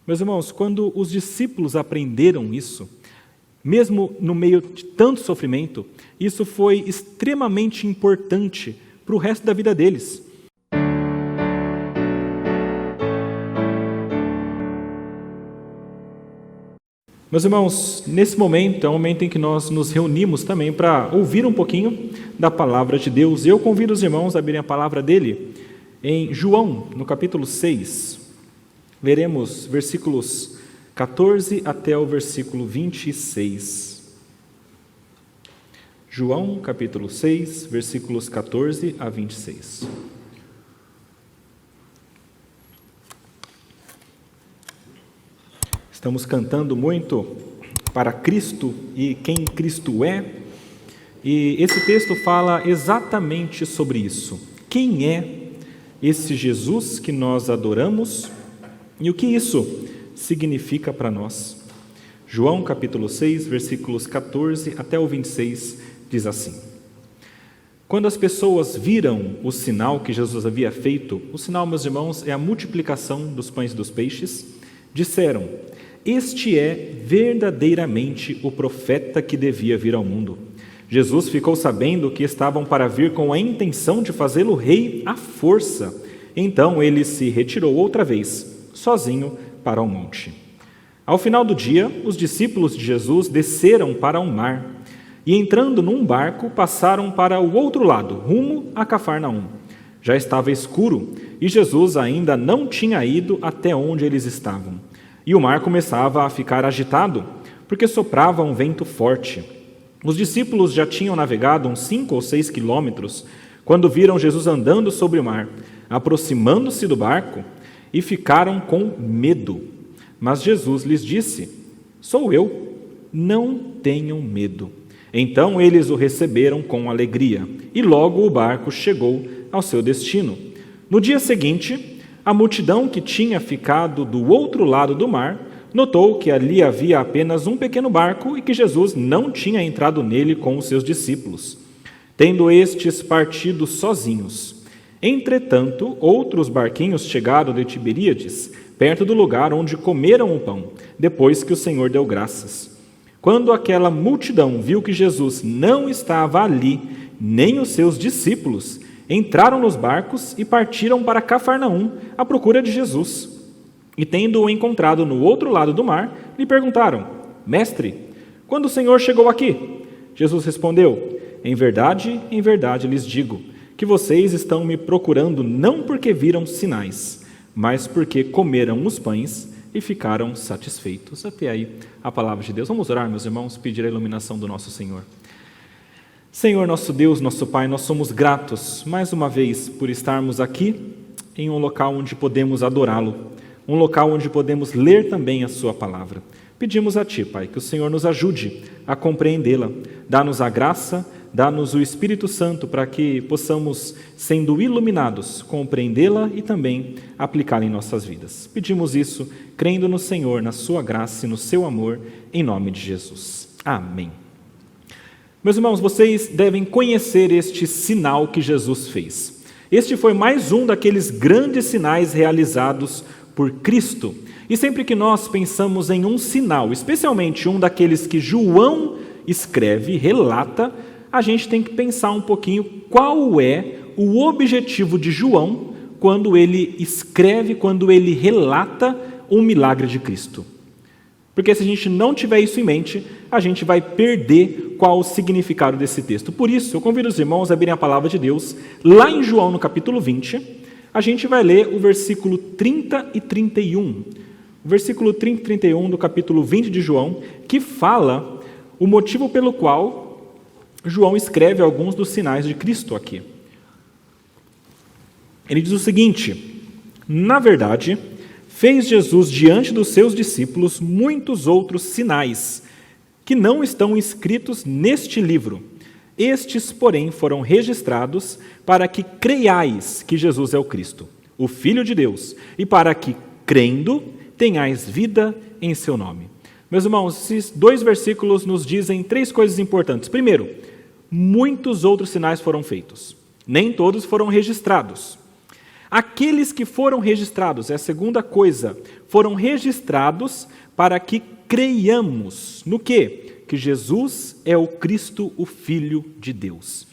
Meus irmãos, quando os discípulos aprenderam isso, mesmo no meio de tanto sofrimento, isso foi extremamente importante para o resto da vida deles. Meus irmãos, nesse momento é o momento em que nós nos reunimos também para ouvir um pouquinho da palavra de Deus. Eu convido os irmãos a abrirem a palavra dele em João, no capítulo 6. Leremos versículos 14 até o versículo 26. João, capítulo 6, versículos 14 a 26. Estamos cantando muito para Cristo e quem Cristo é, e esse texto fala exatamente sobre isso. Quem é esse Jesus que nós adoramos e o que isso significa para nós? João capítulo 6, versículos 14 até o 26, diz assim: Quando as pessoas viram o sinal que Jesus havia feito, o sinal, meus irmãos, é a multiplicação dos pães e dos peixes, disseram: Este é verdadeiramente o profeta que devia vir ao mundo. Jesus ficou sabendo que estavam para vir com a intenção de fazê-lo rei à força. Então ele se retirou outra vez, sozinho, para o monte. Ao final do dia, os discípulos de Jesus desceram para o mar e, entrando num barco, passaram para o outro lado, rumo a Cafarnaum. Já estava escuro e Jesus ainda não tinha ido até onde eles estavam. E o mar começava a ficar agitado, porque soprava um vento forte. Os discípulos já tinham navegado uns 5 ou 6 quilômetros, quando viram Jesus andando sobre o mar, aproximando-se do barco, e ficaram com medo. Mas Jesus lhes disse: Sou eu, não tenham medo. Então eles o receberam com alegria, e logo o barco chegou ao seu destino. No dia seguinte, a multidão que tinha ficado do outro lado do mar notou que ali havia apenas um pequeno barco e que Jesus não tinha entrado nele com os seus discípulos, tendo estes partido sozinhos. Entretanto, outros barquinhos chegaram de Tiberíades, perto do lugar onde comeram o pão, depois que o Senhor deu graças. Quando aquela multidão viu que Jesus não estava ali, nem os seus discípulos, entraram nos barcos e partiram para Cafarnaum à procura de Jesus. E tendo-o encontrado no outro lado do mar, lhe perguntaram: Mestre, quando o Senhor chegou aqui? Jesus respondeu: em verdade lhes digo, que vocês estão me procurando não porque viram sinais, mas porque comeram os pães e ficaram satisfeitos. Até aí a palavra de Deus. Vamos orar, meus irmãos, pedir a iluminação do nosso Senhor. Senhor, nosso Deus, nosso Pai, nós somos gratos, mais uma vez, por estarmos aqui em um local onde podemos adorá-lo, um local onde podemos ler também a sua palavra. Pedimos a Ti, Pai, que o Senhor nos ajude a compreendê-la, dá-nos a graça, dá-nos o Espírito Santo para que possamos, sendo iluminados, compreendê-la e também aplicá-la em nossas vidas. Pedimos isso, crendo no Senhor, na sua graça e no seu amor, em nome de Jesus. Amém. Meus irmãos, vocês devem conhecer este sinal que Jesus fez. Este foi mais um daqueles grandes sinais realizados por Cristo. E sempre que nós pensamos em um sinal, especialmente um daqueles que João escreve, relata, a gente tem que pensar um pouquinho qual é o objetivo de João quando ele escreve, quando ele relata um milagre de Cristo. Porque se a gente não tiver isso em mente, a gente vai perder qual o significado desse texto. Por isso, eu convido os irmãos a abrirem a palavra de Deus, lá em João, no capítulo 20, a gente vai ler o versículo 30 e 31. O versículo 30 e 31 do capítulo 20 de João, que fala o motivo pelo qual João escreve alguns dos sinais de Cristo aqui. Ele diz o seguinte: na verdade, fez Jesus diante dos seus discípulos muitos outros sinais, que não estão escritos neste livro. Estes, porém, foram registrados para que creiais que Jesus é o Cristo, o Filho de Deus, e para que, crendo, tenhais vida em seu nome. Meus irmãos, esses 2 versículos nos dizem 3 coisas importantes. Primeiro, muitos outros sinais foram feitos. Nem todos foram registrados. Aqueles que foram registrados, é a segunda coisa, foram registrados para que creiamos no quê? Que Jesus é o Cristo, o Filho de Deus.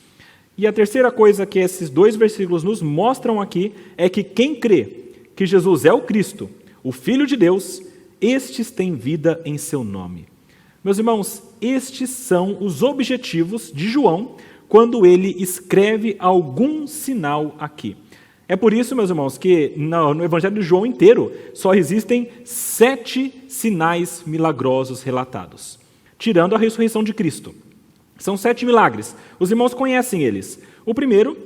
E a terceira coisa que esses 2 versículos nos mostram aqui é que quem crê que Jesus é o Cristo, o Filho de Deus, estes têm vida em seu nome. Meus irmãos, estes são os objetivos de João quando ele escreve algum sinal aqui. É por isso, meus irmãos, que no Evangelho de João inteiro só existem 7 sinais milagrosos relatados, tirando a ressurreição de Cristo. São 7 milagres. Os irmãos conhecem eles. O primeiro,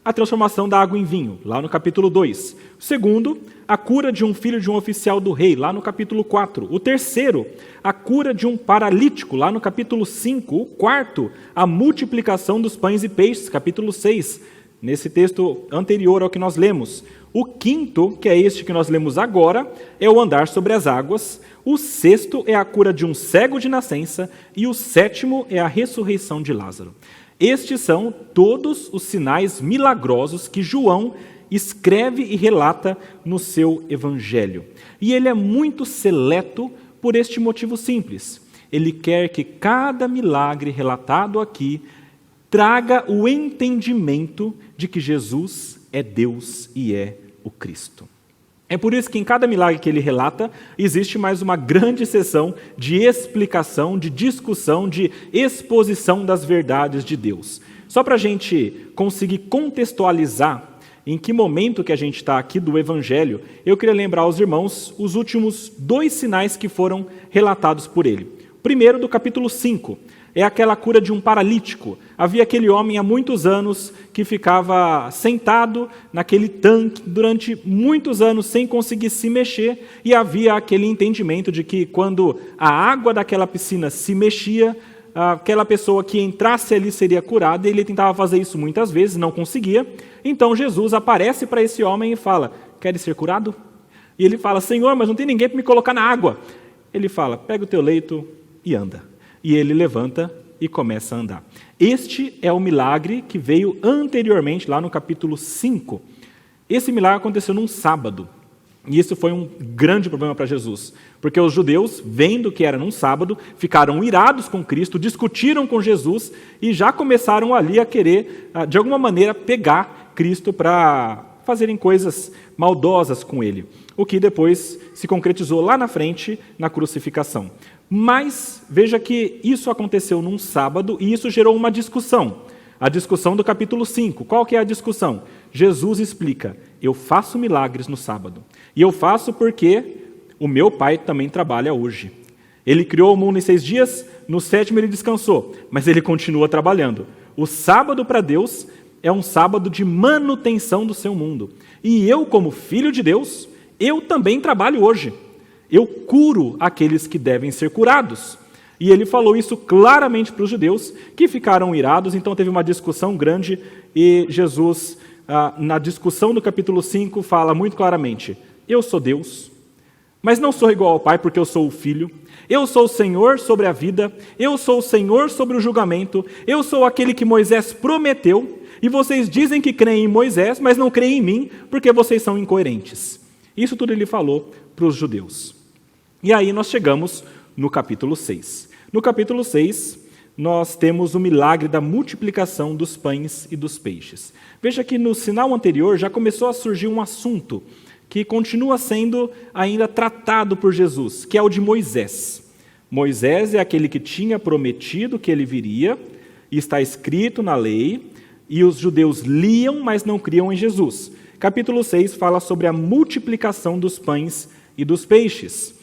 a transformação da água em vinho, lá no capítulo 2. O segundo, a cura de um filho de um oficial do rei, lá no capítulo 4. O terceiro, a cura de um paralítico, lá no capítulo 5. O quarto, a multiplicação dos pães e peixes, capítulo 6, nesse texto anterior ao que nós lemos. O quinto, que é este que nós lemos agora, é o andar sobre as águas. O sexto é a cura de um cego de nascença. E o sétimo é a ressurreição de Lázaro. Estes são todos os sinais milagrosos que João escreve e relata no seu evangelho. E ele é muito seleto por este motivo simples. Ele quer que cada milagre relatado aqui traga o entendimento de que Jesus é Deus e é o Cristo. É por isso que em cada milagre que ele relata, existe mais uma grande sessão de explicação, de discussão, de exposição das verdades de Deus. Só para a gente conseguir contextualizar em que momento que a gente está aqui do Evangelho, eu queria lembrar aos irmãos os últimos 2 sinais que foram relatados por ele. O primeiro, do capítulo 5, é aquela cura de um paralítico. Havia aquele homem há muitos anos que ficava sentado naquele tanque durante muitos anos sem conseguir se mexer, e havia aquele entendimento de que quando a água daquela piscina se mexia, aquela pessoa que entrasse ali seria curada, e ele tentava fazer isso muitas vezes, não conseguia. Então Jesus aparece para esse homem e fala: queres ser curado? E ele fala: Senhor, mas não tem ninguém para me colocar na água. Ele fala: pega o teu leito e anda. E ele levanta e começa a andar. Este é o milagre que veio anteriormente, lá no capítulo 5. Esse milagre aconteceu num sábado. E isso foi um grande problema para Jesus, porque os judeus, vendo que era num sábado, ficaram irados com Cristo, discutiram com Jesus e já começaram ali a querer, de alguma maneira, pegar Cristo para fazerem coisas maldosas com ele, o que depois se concretizou lá na frente, na crucificação. Mas veja que isso aconteceu num sábado e isso gerou uma discussão. A discussão do capítulo 5. Qual que é a discussão? Jesus explica: eu faço milagres no sábado. E eu faço porque o meu Pai também trabalha hoje. Ele criou o mundo em 6 dias, no 7º ele descansou, mas ele continua trabalhando. O sábado para Deus é um sábado de manutenção do seu mundo. E eu, como filho de Deus, eu também trabalho hoje. Eu curo aqueles que devem ser curados. E ele falou isso claramente para os judeus, que ficaram irados, então teve uma discussão grande, e Jesus, na discussão do capítulo 5, fala muito claramente: eu sou Deus, mas não sou igual ao Pai porque eu sou o Filho, eu sou o Senhor sobre a vida, eu sou o Senhor sobre o julgamento, eu sou aquele que Moisés prometeu, e vocês dizem que creem em Moisés, mas não creem em mim, porque vocês são incoerentes. Isso tudo ele falou para os judeus. E aí nós chegamos no capítulo 6. No capítulo 6, nós temos o milagre da multiplicação dos pães e dos peixes. Veja que no sinal anterior já começou a surgir um assunto que continua sendo ainda tratado por Jesus, que é o de Moisés. Moisés é aquele que tinha prometido que ele viria, e está escrito na lei, e os judeus liam, mas não criam em Jesus. Capítulo 6 fala sobre a multiplicação dos pães e dos peixes.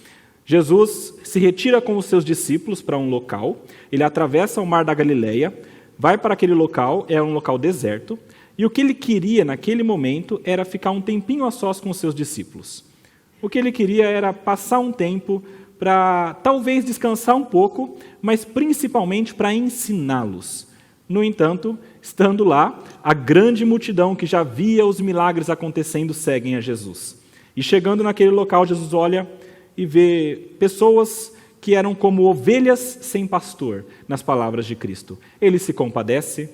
Jesus se retira com os seus discípulos para um local, ele atravessa o mar da Galileia, vai para aquele local, é um local deserto, e o que ele queria naquele momento era ficar um tempinho a sós com os seus discípulos. O que ele queria era passar um tempo para talvez descansar um pouco, mas principalmente para ensiná-los. No entanto, estando lá, a grande multidão que já via os milagres acontecendo seguem a Jesus. E chegando naquele local, Jesus olha e vê pessoas que eram como ovelhas sem pastor, nas palavras de Cristo. Ele se compadece,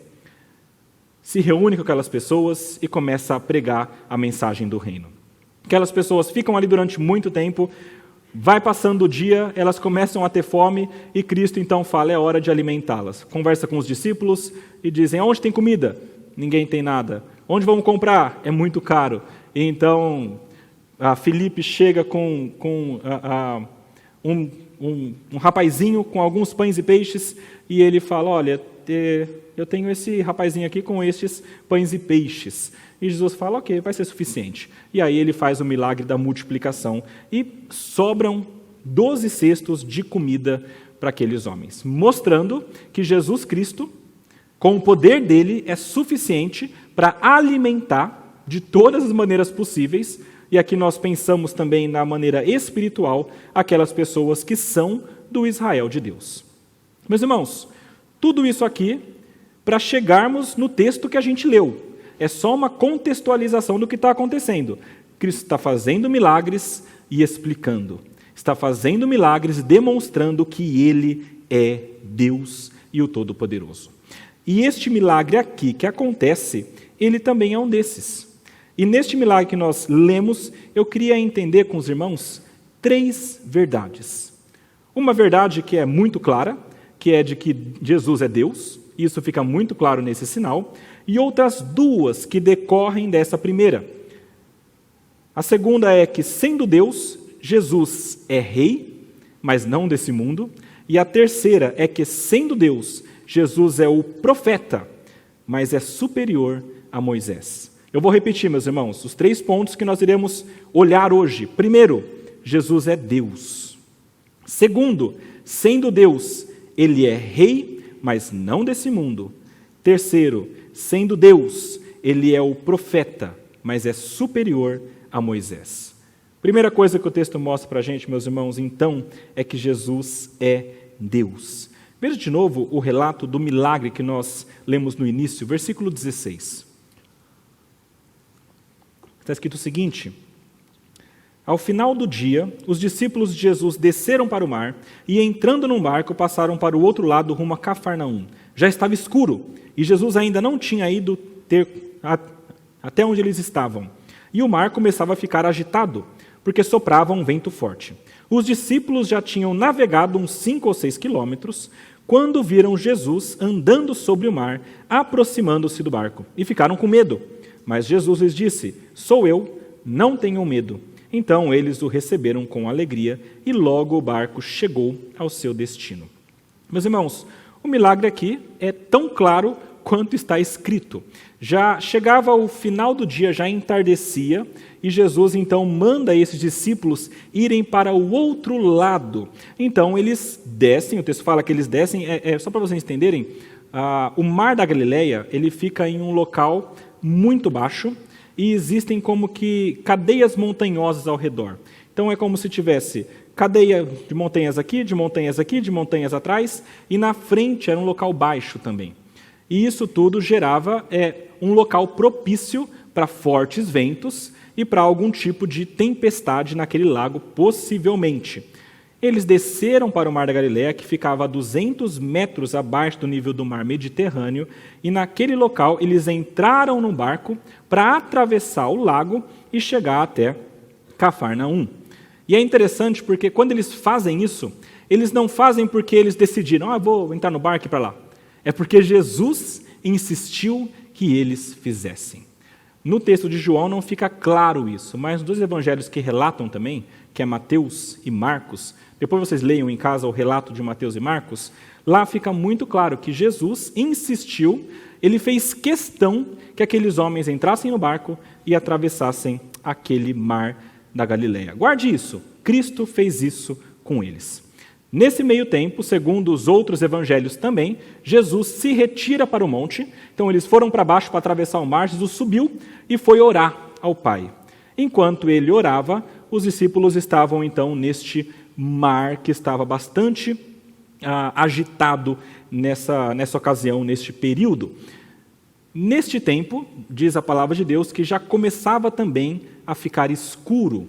se reúne com aquelas pessoas e começa a pregar a mensagem do reino. Aquelas pessoas ficam ali durante muito tempo, vai passando o dia, elas começam a ter fome e Cristo então fala, é hora de alimentá-las. Conversa com os discípulos e dizem, onde tem comida? Ninguém tem nada. Onde vamos comprar? É muito caro. E então, Filipe chega com um rapazinho com alguns pães e peixes e ele fala, olha, eu tenho esse rapazinho aqui com estes pães e peixes. E Jesus fala, ok, vai ser suficiente. E aí ele faz o milagre da multiplicação e sobram 12 cestos de comida para aqueles homens, mostrando que Jesus Cristo, com o poder dele, é suficiente para alimentar de todas as maneiras possíveis. E aqui nós pensamos também na maneira espiritual aquelas pessoas que são do Israel de Deus. Meus irmãos, tudo isso aqui para chegarmos no texto que a gente leu. É só uma contextualização do que está acontecendo. Cristo está fazendo milagres e explicando. Está fazendo milagres demonstrando que Ele é Deus e o Todo-Poderoso. E este milagre aqui que acontece, ele também é um desses. E neste milagre que nós lemos, eu queria entender com os irmãos 3 verdades. Uma verdade que é muito clara, que é de que Jesus é Deus, isso fica muito claro nesse sinal, e outras 2 que decorrem dessa primeira. A segunda é que, sendo Deus, Jesus é rei, mas não desse mundo, e a terceira é que, sendo Deus, Jesus é o profeta, mas é superior a Moisés. Eu vou repetir, meus irmãos, os 3 pontos que nós iremos olhar hoje. Primeiro, Jesus é Deus. Segundo, sendo Deus, Ele é rei, mas não desse mundo. Terceiro, sendo Deus, Ele é o profeta, mas é superior a Moisés. Primeira coisa que o texto mostra para a gente, meus irmãos, então, é que Jesus é Deus. Veja de novo o relato do milagre que nós lemos no início, versículo 16. Está escrito o seguinte: ao final do dia, os discípulos de Jesus desceram para o mar e, entrando num barco, passaram para o outro lado rumo a Cafarnaum. Já estava escuro e Jesus ainda não tinha ido até onde eles estavam. E o mar começava a ficar agitado, porque soprava um vento forte. Os discípulos já tinham navegado uns 5 ou 6 quilômetros, quando viram Jesus andando sobre o mar, aproximando-se do barco, e ficaram com medo. Mas Jesus lhes disse, sou eu, não tenham medo. Então eles o receberam com alegria, e logo o barco chegou ao seu destino. Meus irmãos, o milagre aqui é tão claro quanto está escrito. Já chegava o final do dia, já entardecia, e Jesus então manda esses discípulos irem para o outro lado. Então eles descem, o texto fala que eles descem, só para vocês entenderem, o mar da Galileia, ele fica em um local muito baixo, e existem como que cadeias montanhosas ao redor. Então é como se tivesse cadeia de montanhas aqui, de montanhas aqui, de montanhas atrás, e na frente era um local baixo também. E isso tudo gerava um local propício para fortes ventos e para algum tipo de tempestade naquele lago, possivelmente. Eles desceram para o Mar da Galileia, que ficava a 200 metros abaixo do nível do mar Mediterrâneo, e naquele local eles entraram no barco para atravessar o lago e chegar até Cafarnaum. E é interessante porque quando eles fazem isso, eles não fazem porque eles decidiram, vou entrar no barco e ir para lá. É porque Jesus insistiu que eles fizessem. No texto de João não fica claro isso, mas nos 2 evangelhos que relatam também, que é Mateus e Marcos, depois vocês leiam em casa o relato de Mateus e Marcos, lá fica muito claro que Jesus insistiu, ele fez questão que aqueles homens entrassem no barco e atravessassem aquele mar da Galileia. Guarde isso, Cristo fez isso com eles. Nesse meio tempo, segundo os outros evangelhos também, Jesus se retira para o monte. Então eles foram para baixo para atravessar o mar, Jesus subiu e foi orar ao Pai. Enquanto ele orava, os discípulos estavam então neste mar que estava bastante agitado nessa ocasião, neste período. Neste tempo, diz a palavra de Deus, que já começava também a ficar escuro.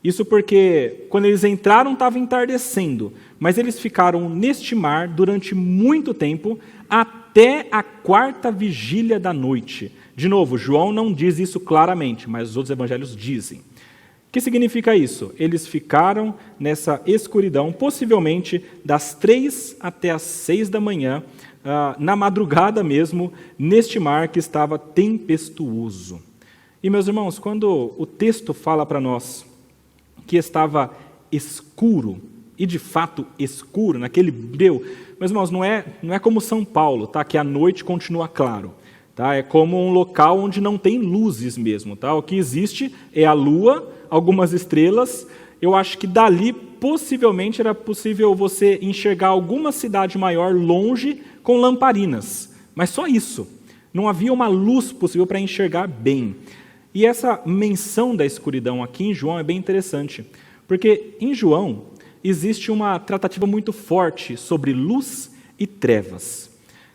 Isso porque, quando eles entraram, estava entardecendo, mas eles ficaram neste mar durante muito tempo, até até a 4ª vigília da noite. De novo, João não diz isso claramente, mas os outros evangelhos dizem. O que significa isso? Eles ficaram nessa escuridão, possivelmente das 3 até as 6 da manhã, na madrugada mesmo, neste mar que estava tempestuoso. E, meus irmãos, quando o texto fala para nós que estava escuro, e de fato escuro, naquele breu, meus irmãos, não é como São Paulo, tá? Que a noite continua claro. Tá? É como um local onde não tem luzes mesmo. Tá? O que existe é a lua, algumas estrelas. Eu acho que dali, possivelmente, era possível você enxergar alguma cidade maior longe com lamparinas. Mas só isso. Não havia uma luz possível para enxergar bem. E essa menção da escuridão aqui em João é bem interessante. Porque em João existe uma tratativa muito forte sobre luz e trevas.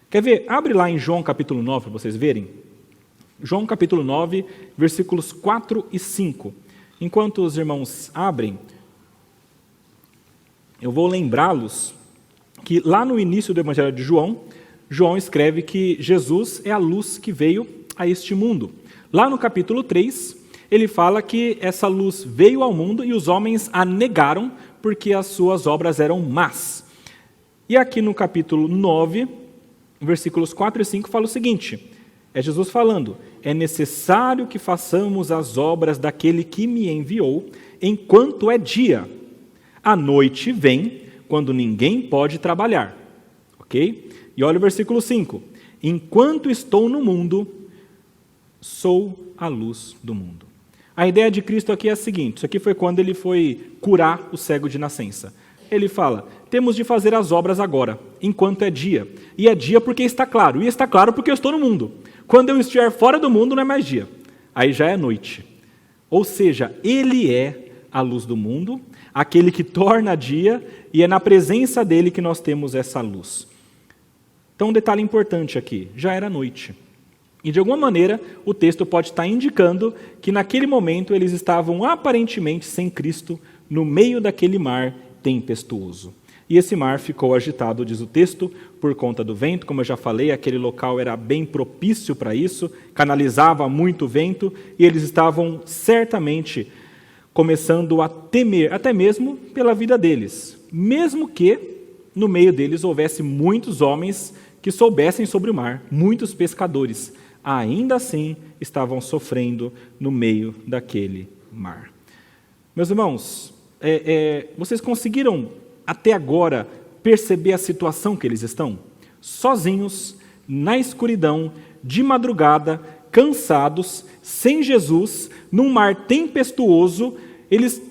Quer ver? Abre lá em João capítulo 9 para vocês verem. João capítulo 9, versículos 4 e 5. Enquanto os irmãos abrem, eu vou lembrá-los que lá no início do Evangelho de João, João escreve que Jesus é a luz que veio a este mundo. Lá no capítulo 3, ele fala que essa luz veio ao mundo e os homens a negaram porque as suas obras eram más. E aqui no capítulo 9, versículos 4 e 5, fala o seguinte, é Jesus falando, é necessário que façamos as obras daquele que me enviou, enquanto é dia. A noite vem, quando ninguém pode trabalhar. Ok? E olha o versículo 5, enquanto estou no mundo, sou a luz do mundo. A ideia de Cristo aqui é a seguinte, isso aqui foi quando ele foi curar o cego de nascença. Ele fala, temos de fazer as obras agora, enquanto é dia. E é dia porque está claro, e está claro porque eu estou no mundo. Quando eu estiver fora do mundo, não é mais dia. Aí já é noite. Ou seja, ele é a luz do mundo, aquele que torna dia, e é na presença dele que nós temos essa luz. Então, um detalhe importante aqui, já era noite. E, de alguma maneira, o texto pode estar indicando que, naquele momento, eles estavam aparentemente sem Cristo no meio daquele mar tempestuoso. E esse mar ficou agitado, diz o texto, por conta do vento. Como eu já falei, aquele local era bem propício para isso, canalizava muito vento, e eles estavam certamente começando a temer, até mesmo pela vida deles. Mesmo que, no meio deles, houvesse muitos homens que soubessem sobre o mar, muitos pescadores, ainda assim estavam sofrendo no meio daquele mar. Meus irmãos, vocês conseguiram até agora perceber a situação que eles estão? Sozinhos, na escuridão, de madrugada, cansados, sem Jesus, num mar tempestuoso, eles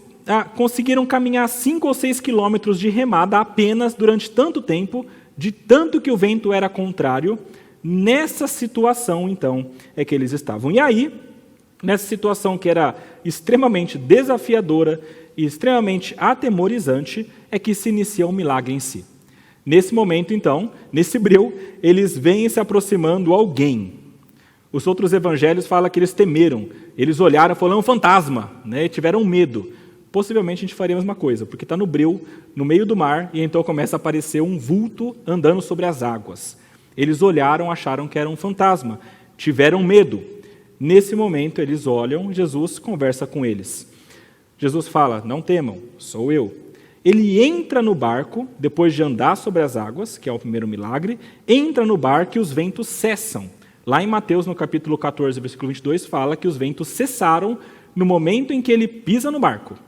conseguiram caminhar 5 ou 6 quilômetros de remada apenas durante tanto tempo, de tanto que o vento era contrário. Nessa situação, então, é que eles estavam. E aí, nessa situação que era extremamente desafiadora e extremamente atemorizante, é que se inicia o milagre em si. Nesse momento, então, nesse breu, eles vêm se aproximando alguém. Os outros evangelhos falam que eles temeram. Eles olharam e falaram, um fantasma, né? E tiveram medo. Possivelmente a gente faria a mesma coisa, porque está no breu, no meio do mar, e então começa a aparecer um vulto andando sobre as águas. Eles olharam, acharam que era um fantasma, tiveram medo. Nesse momento, eles olham, Jesus conversa com eles. Jesus fala, não temam, sou eu. Ele entra no barco, depois de andar sobre as águas, que é o primeiro milagre, entra no barco e os ventos cessam. Lá em Mateus, no capítulo 14, versículo 22, fala que os ventos cessaram no momento em que ele pisa no barco.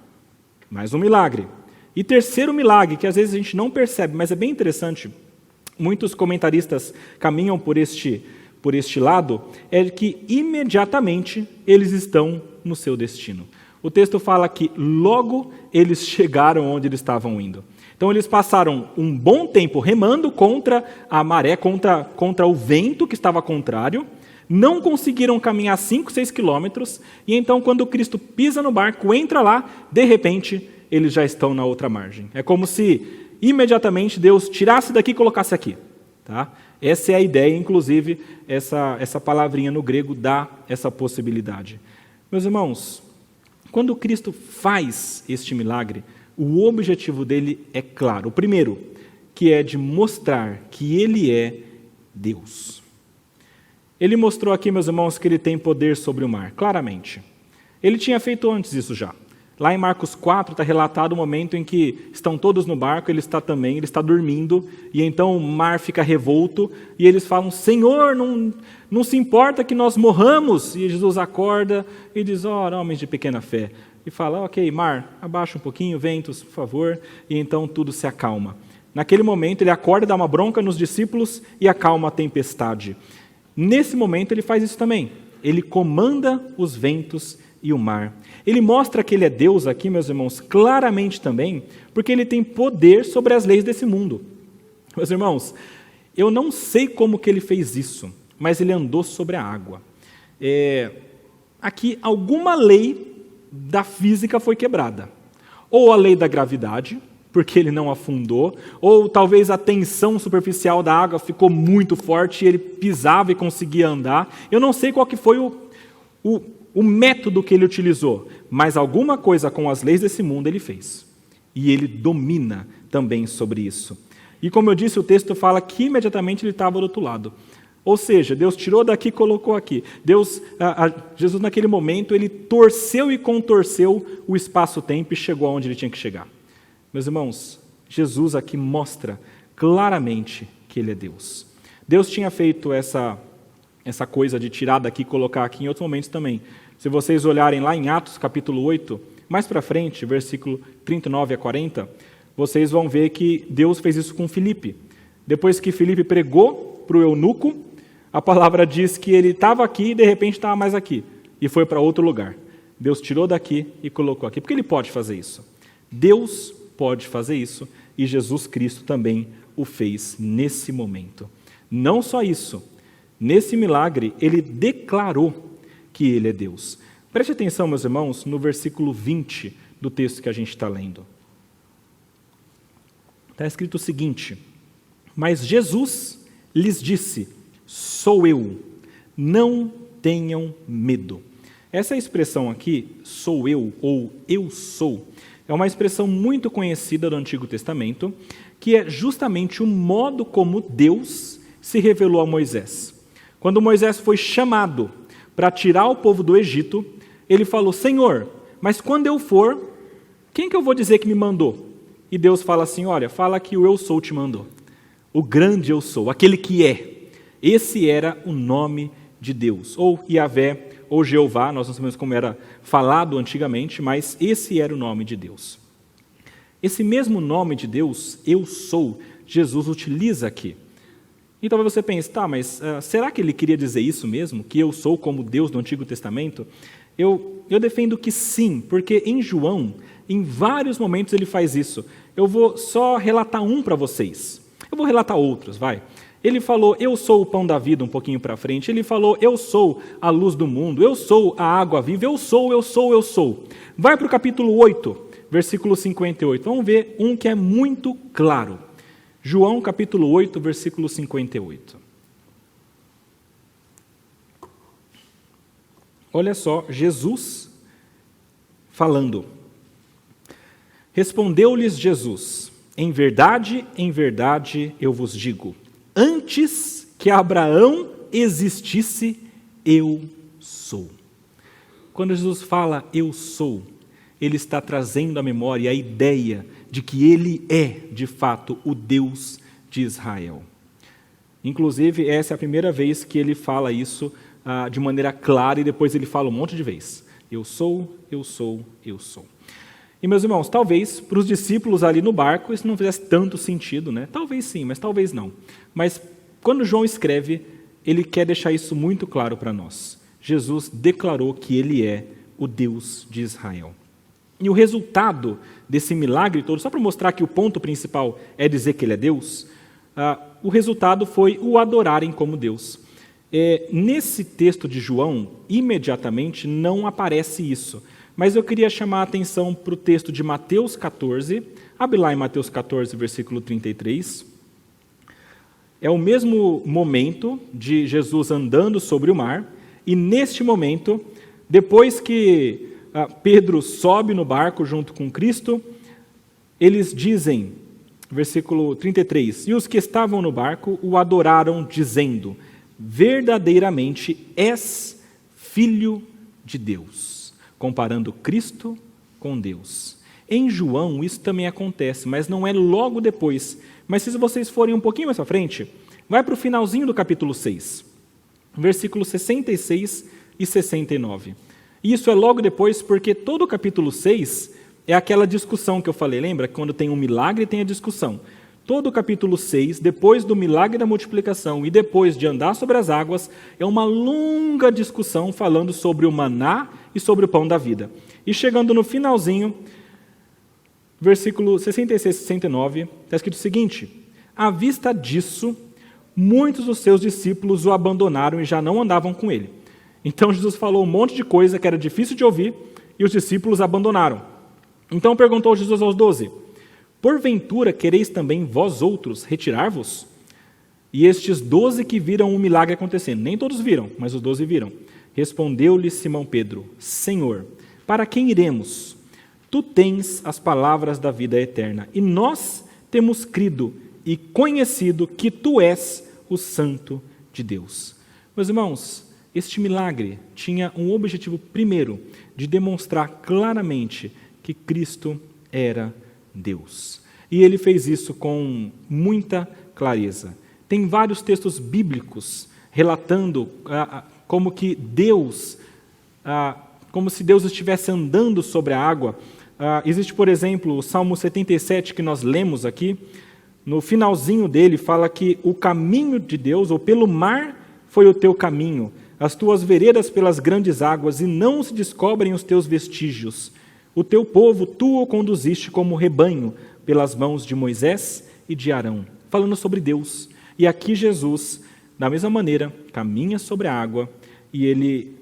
Mais um milagre. E terceiro milagre, que às vezes a gente não percebe, mas é bem interessante, muitos comentaristas caminham por este lado, é que imediatamente eles estão no seu destino. O texto fala que logo eles chegaram onde eles estavam indo. Então eles passaram um bom tempo remando contra a maré, contra o vento que estava contrário, não conseguiram caminhar 5, 6 quilômetros, e então quando Cristo pisa no barco, entra lá, de repente eles já estão na outra margem. É como se imediatamente Deus tirasse daqui e colocasse aqui. Tá? Essa é a ideia, inclusive, essa palavrinha no grego dá essa possibilidade. Meus irmãos, quando Cristo faz este milagre, o objetivo dele é claro. O primeiro, que é de mostrar que ele é Deus. Ele mostrou aqui, meus irmãos, que ele tem poder sobre o mar, claramente. Ele tinha feito antes isso já. Lá em Marcos 4 está relatado o momento em que estão todos no barco, ele está dormindo, e então o mar fica revolto, e eles falam, Senhor, não se importa que nós morramos. E Jesus acorda e diz, ora, homens de pequena fé. E fala, ok, mar, abaixa um pouquinho, ventos, por favor, e então tudo se acalma. Naquele momento ele acorda, dá uma bronca nos discípulos e acalma a tempestade. Nesse momento ele faz isso também. Ele comanda os ventos e o mar. Ele mostra que ele é Deus aqui, meus irmãos, claramente também, porque ele tem poder sobre as leis desse mundo. Meus irmãos, eu não sei como que ele fez isso, mas ele andou sobre a água. Aqui, alguma lei da física foi quebrada. Ou a lei da gravidade, porque ele não afundou, ou talvez a tensão superficial da água ficou muito forte e ele pisava e conseguia andar. Eu não sei qual que foi o método que ele utilizou, mas alguma coisa com as leis desse mundo ele fez. E ele domina também sobre isso. E como eu disse, o texto fala que imediatamente ele estava do outro lado. Ou seja, Deus tirou daqui e colocou aqui. Jesus naquele momento, ele torceu e contorceu o espaço-tempo e chegou aonde ele tinha que chegar. Meus irmãos, Jesus aqui mostra claramente que ele é Deus. Deus tinha feito essa coisa de tirar daqui e colocar aqui em outros momentos também. Se vocês olharem lá em Atos capítulo 8, mais para frente, versículo 39 a 40, vocês vão ver que Deus fez isso com Filipe. Depois que Filipe pregou para o eunuco, a palavra diz que ele estava aqui e de repente estava mais aqui. E foi para outro lugar. Deus tirou daqui e colocou aqui. Porque ele pode fazer isso. Deus pode fazer isso e Jesus Cristo também o fez nesse momento. Não só isso. Nesse milagre, ele declarou que ele é Deus. Preste atenção, meus irmãos, no versículo 20 do texto que a gente está lendo. Está escrito o seguinte, mas Jesus lhes disse, sou eu, não tenham medo. Essa expressão aqui, sou eu ou eu sou, é uma expressão muito conhecida do Antigo Testamento, que é justamente o modo como Deus se revelou a Moisés. Quando Moisés foi chamado para tirar o povo do Egito, ele falou, Senhor, mas quando eu for, quem que eu vou dizer que me mandou? E Deus fala assim, olha, fala que o eu sou te mandou. O grande eu sou, aquele que é. Esse era o nome de Deus, ou Yahvé, ou Jeová, nós não sabemos como era falado antigamente, mas esse era o nome de Deus. Esse mesmo nome de Deus, eu sou, Jesus utiliza aqui. E talvez você pense, tá, mas será que ele queria dizer isso mesmo? Que eu sou como Deus do Antigo Testamento? Eu defendo que sim, porque em João, em vários momentos ele faz isso. Eu vou só relatar um para vocês. Eu vou relatar outros, vai. Ele falou, eu sou o pão da vida, um pouquinho para frente. Ele falou, eu sou a luz do mundo. Eu sou a água viva. Eu sou, eu sou, eu sou. Vai para o capítulo 8, versículo 58. Vamos ver um que é muito claro. João, capítulo 8, versículo 58. Olha só, Jesus falando. Respondeu-lhes Jesus, em verdade, eu vos digo, antes que Abraão existisse, eu sou. Quando Jesus fala eu sou, ele está trazendo à memória a ideia de que ele é, de fato, o Deus de Israel. Inclusive, essa é a primeira vez que ele fala isso de maneira clara e depois ele fala um monte de vezes. Eu sou, eu sou, eu sou. E, meus irmãos, talvez para os discípulos ali no barco isso não fizesse tanto sentido, né? Talvez sim, mas talvez não. Mas quando João escreve, ele quer deixar isso muito claro para nós. Jesus declarou que ele é o Deus de Israel. E o resultado desse milagre todo, só para mostrar que o ponto principal é dizer que ele é Deus, o resultado foi o adorarem como Deus. Nesse texto de João, imediatamente não aparece isso, mas eu queria chamar a atenção para o texto de Mateus 14, abre lá em Mateus 14, versículo 33. É o mesmo momento de Jesus andando sobre o mar, e neste momento, depois que Pedro sobe no barco junto com Cristo, eles dizem, versículo 33. E os que estavam no barco o adoraram, dizendo: verdadeiramente és Filho de Deus, comparando Cristo com Deus. Em João isso também acontece, mas não é logo depois. Mas se vocês forem um pouquinho mais para frente, vai para o finalzinho do capítulo 6, versículos 66 e 69. Isso é logo depois, porque todo o capítulo 6 é aquela discussão que eu falei, lembra? Quando tem um milagre, tem a discussão. Todo o capítulo 6, depois do milagre da multiplicação e depois de andar sobre as águas, é uma longa discussão falando sobre o maná e sobre o pão da vida. E chegando no finalzinho, versículo 66 e 69, está escrito o seguinte: à vista disso, muitos dos seus discípulos o abandonaram e já não andavam com ele. Então Jesus falou um monte de coisa que era difícil de ouvir e os discípulos abandonaram. Então perguntou Jesus aos 12: porventura quereis também vós outros retirar-vos? E estes 12 que viram o milagre acontecendo, nem todos viram, mas os 12 viram. Respondeu-lhe Simão Pedro: Senhor, para quem iremos? Tu tens as palavras da vida eterna, e nós temos crido e conhecido que tu és o Santo de Deus. Meus irmãos, este milagre tinha um objetivo primeiro, de demonstrar claramente que Cristo era Deus. E ele fez isso com muita clareza. Tem vários textos bíblicos relatando como que Deus, como se Deus estivesse andando sobre a água. Existe, por exemplo, o Salmo 77 que nós lemos aqui. No finalzinho dele fala que o caminho de Deus, ou pelo mar, foi o teu caminho, as tuas veredas pelas grandes águas, e não se descobrem os teus vestígios. O teu povo, tu o conduziste como rebanho, pelas mãos de Moisés e de Arão. Falando sobre Deus. E aqui Jesus, da mesma maneira, caminha sobre a água, e ele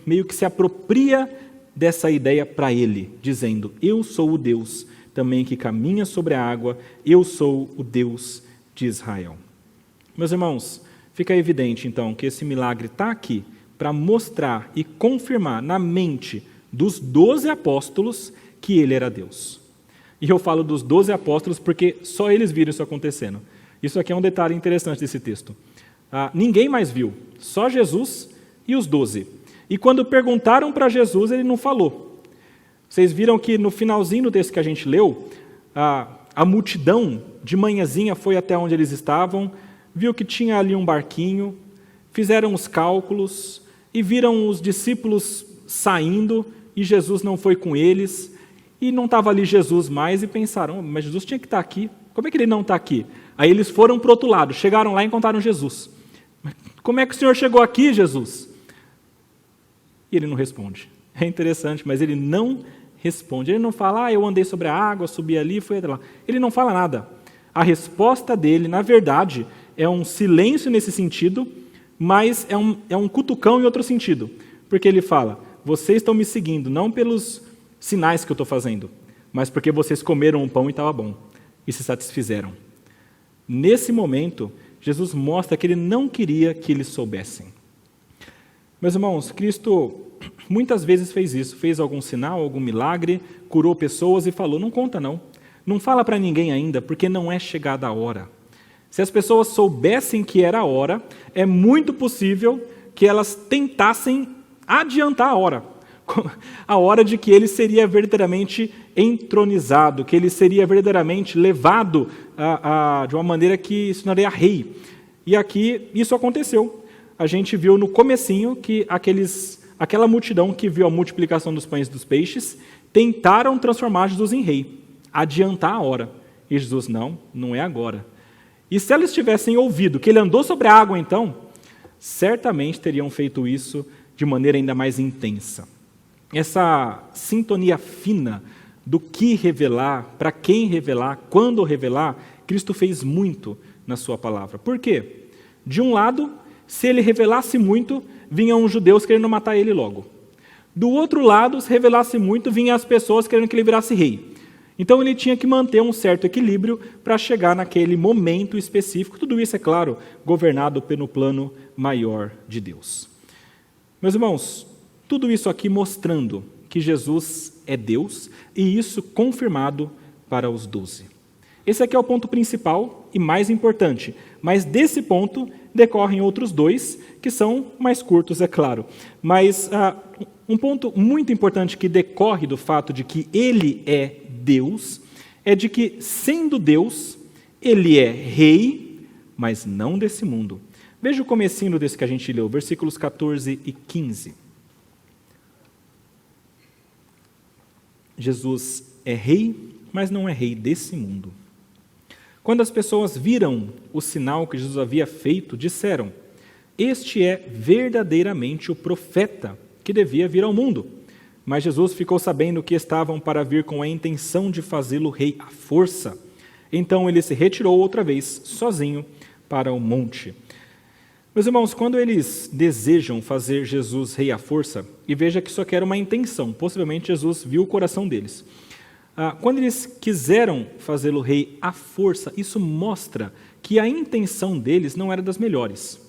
meio que se apropria dessa ideia para ele, dizendo: eu sou o Deus também que caminha sobre a água, eu sou o Deus de Israel. Meus irmãos, fica evidente então que esse milagre está aqui para mostrar e confirmar na mente dos 12 apóstolos que ele era Deus. E eu falo dos 12 apóstolos porque só eles viram isso acontecendo. Isso aqui é um detalhe interessante desse texto. Ninguém mais viu, só Jesus e os 12. E quando perguntaram para Jesus, ele não falou. Vocês viram que no finalzinho do texto que a gente leu, a multidão de manhãzinha foi até onde eles estavam, viu que tinha ali um barquinho, fizeram os cálculos e viram os discípulos saindo e Jesus não foi com eles. E não estava ali Jesus mais e pensaram: mas Jesus tinha que estar aqui, como é que ele não está aqui? Aí eles foram para o outro lado, chegaram lá e encontraram Jesus. Como é que o Senhor chegou aqui, Jesus? E ele não responde. É interessante, mas ele não responde. Ele não fala: eu andei sobre a água, subi ali, fui até lá. Ele não fala nada. A resposta dele, na verdade, é um silêncio nesse sentido, mas é um cutucão em outro sentido. Porque ele fala: vocês estão me seguindo, não pelos sinais que eu estou fazendo, mas porque vocês comeram um pão e estava bom, e se satisfizeram. Nesse momento, Jesus mostra que ele não queria que eles soubessem. Meus irmãos, Cristo muitas vezes fez isso, fez algum sinal, algum milagre, curou pessoas e falou: não conta não, não fala para ninguém ainda, porque não é chegada a hora. Se as pessoas soubessem que era a hora, é muito possível que elas tentassem adiantar a hora de que ele seria verdadeiramente entronizado, que ele seria verdadeiramente levado de uma maneira que se tornaria rei. E aqui isso aconteceu. A gente viu no comecinho que aquela multidão que viu a multiplicação dos pães e dos peixes tentaram transformar Jesus em rei, adiantar a hora. E Jesus: não é agora. E se eles tivessem ouvido que ele andou sobre a água, então, certamente teriam feito isso de maneira ainda mais intensa. Essa sintonia fina do que revelar, para quem revelar, quando revelar, Cristo fez muito na sua palavra. Por quê? De um lado, se ele revelasse muito, vinham os judeus querendo matar ele logo. Do outro lado, se revelasse muito, vinham as pessoas querendo que ele virasse rei. Então ele tinha que manter um certo equilíbrio para chegar naquele momento específico. Tudo isso, é claro, governado pelo plano maior de Deus. Meus irmãos, tudo isso aqui mostrando que Jesus é Deus, e isso confirmado para os 12. Esse aqui é o ponto principal e mais importante, mas desse ponto decorrem outros dois, que são mais curtos, é claro. Mas um ponto muito importante que decorre do fato de que ele é Deus, é de que, sendo Deus, ele é rei, mas não desse mundo. Veja o comecinho desse que a gente leu, versículos 14 e 15. Jesus é rei, mas não é rei desse mundo. Quando as pessoas viram o sinal que Jesus havia feito, disseram: este é verdadeiramente o profeta que devia vir ao mundo. Mas Jesus ficou sabendo que estavam para vir com a intenção de fazê-lo rei à força. Então ele se retirou outra vez, sozinho, para o monte. Meus irmãos, quando eles desejam fazer Jesus rei à força, e veja que isso aqui era uma intenção, possivelmente Jesus viu o coração deles. Quando eles quiseram fazê-lo rei à força, isso mostra que a intenção deles não era das melhores.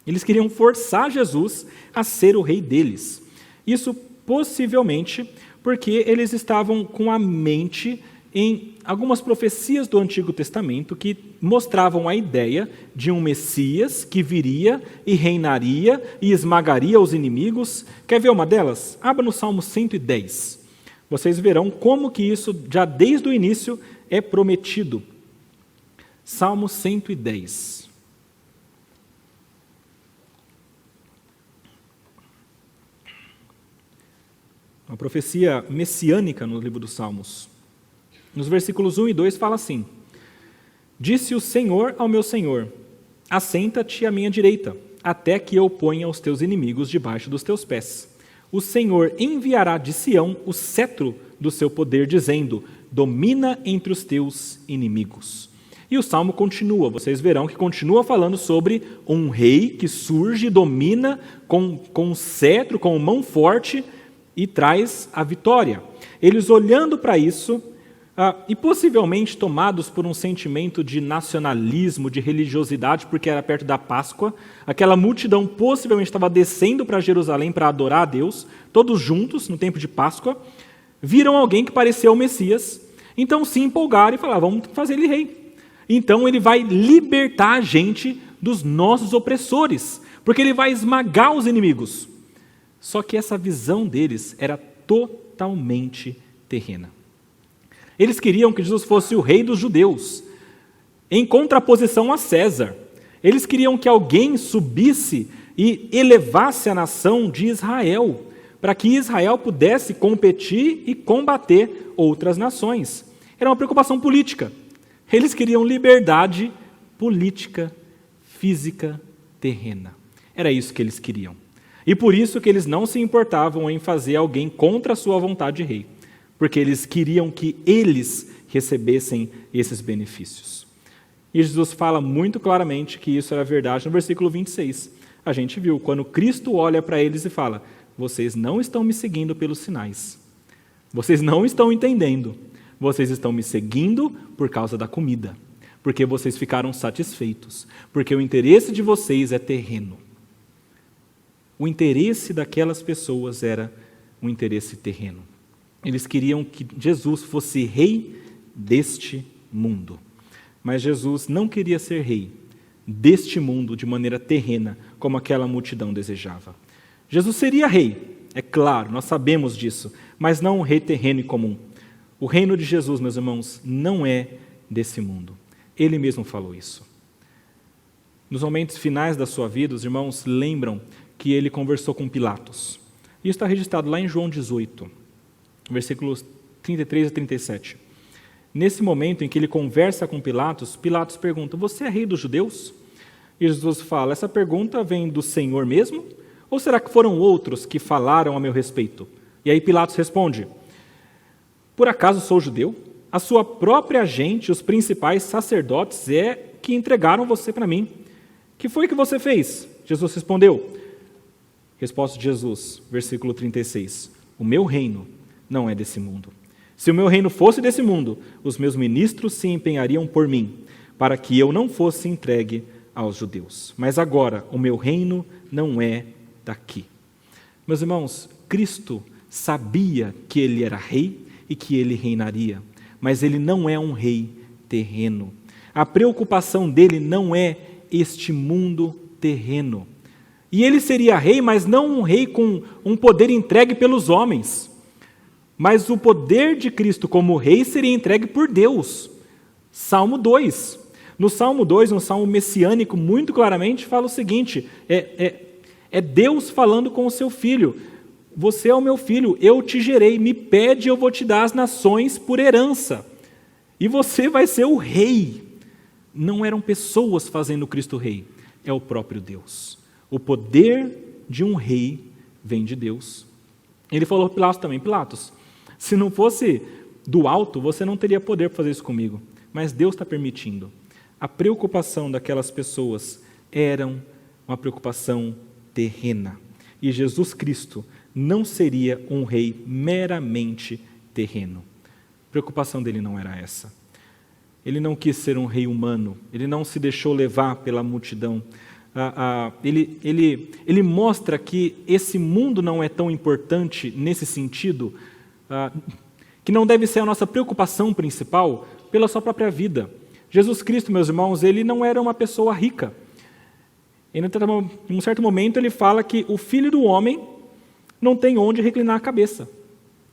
Eles queriam forçar Jesus a ser o rei deles. Isso possivelmente porque eles estavam com a mente em algumas profecias do Antigo Testamento que mostravam a ideia de um Messias que viria e reinaria e esmagaria os inimigos. Quer ver uma delas? Abra no Salmo 110. Vocês verão como que isso, já desde o início, é prometido. Salmo 110. Uma profecia messiânica no livro dos Salmos. Nos versículos 1 e 2 fala assim: disse o Senhor ao meu Senhor: assenta-te à minha direita, até que eu ponha os teus inimigos debaixo dos teus pés. O Senhor enviará de Sião o cetro do seu poder, dizendo: domina entre os teus inimigos. E o Salmo continua, vocês verão que continua falando sobre um rei que surge e domina com um cetro, com mão forte, e traz a vitória. Eles olhando para isso, e possivelmente tomados por um sentimento de nacionalismo, de religiosidade, porque era perto da Páscoa, aquela multidão possivelmente estava descendo para Jerusalém para adorar a Deus, todos juntos no tempo de Páscoa, viram alguém que parecia o Messias, então se empolgaram e falaram: vamos fazer ele rei. Então ele vai libertar a gente dos nossos opressores, porque ele vai esmagar os inimigos. Só que essa visão deles era totalmente terrena. Eles queriam que Jesus fosse o rei dos judeus, em contraposição a César. Eles queriam que alguém subisse e elevasse a nação de Israel, para que Israel pudesse competir e combater outras nações. Era uma preocupação política. Eles queriam liberdade política, física, terrena. Era isso que eles queriam. E por isso que eles não se importavam em fazer alguém contra a sua vontade de rei, porque eles queriam que eles recebessem esses benefícios. E Jesus fala muito claramente que isso era verdade no versículo 26. A gente viu, quando Cristo olha para eles e fala: vocês não estão me seguindo pelos sinais, vocês não estão entendendo, vocês estão me seguindo por causa da comida, porque vocês ficaram satisfeitos, porque o interesse de vocês é terreno. O interesse daquelas pessoas era um interesse terreno. Eles queriam que Jesus fosse rei deste mundo. Mas Jesus não queria ser rei deste mundo de maneira terrena, como aquela multidão desejava. Jesus seria rei, é claro, nós sabemos disso, mas não um rei terreno e comum. O reino de Jesus, meus irmãos, não é desse mundo. Ele mesmo falou isso. Nos momentos finais da sua vida, os irmãos lembram que ele conversou com Pilatos. Isso está registrado lá em João 18, versículos 33 a 37. Nesse momento em que ele conversa com Pilatos, Pilatos pergunta: você é rei dos judeus? E Jesus fala: essa pergunta vem do Senhor mesmo? Ou será que foram outros que falaram a meu respeito? E aí Pilatos responde: por acaso sou judeu? A sua própria gente, os principais sacerdotes, é que entregaram você para mim. Que foi que você fez? Jesus respondeu. Resposta de Jesus, versículo 36. O meu reino não é desse mundo. Se o meu reino fosse desse mundo, os meus ministros se empenhariam por mim, para que eu não fosse entregue aos judeus. Mas agora, o meu reino não é daqui. Meus irmãos, Cristo sabia que ele era rei e que ele reinaria, mas ele não é um rei terreno. A preocupação dele não é este mundo terreno. E ele seria rei, mas não um rei com um poder entregue pelos homens. Mas o poder de Cristo como rei seria entregue por Deus. Salmo 2. No Salmo 2, um salmo messiânico, muito claramente fala o seguinte, é Deus falando com o seu filho. Você é o meu filho, eu te gerei, me pede, eu vou te dar as nações por herança. E você vai ser o rei. Não eram pessoas fazendo Cristo rei, é o próprio Deus. O poder de um rei vem de Deus. Ele falou para Pilatos também, Pilatos, se não fosse do alto, você não teria poder para fazer isso comigo. Mas Deus está permitindo. A preocupação daquelas pessoas era uma preocupação terrena. E Jesus Cristo não seria um rei meramente terreno. A preocupação dele não era essa. Ele não quis ser um rei humano, ele não se deixou levar pela multidão. Ele mostra que esse mundo não é tão importante nesse sentido, que não deve ser a nossa preocupação principal pela sua própria vida. Jesus Cristo, meus irmãos, ele não era uma pessoa rica. Em um certo momento ele fala que o Filho do Homem não tem onde reclinar a cabeça.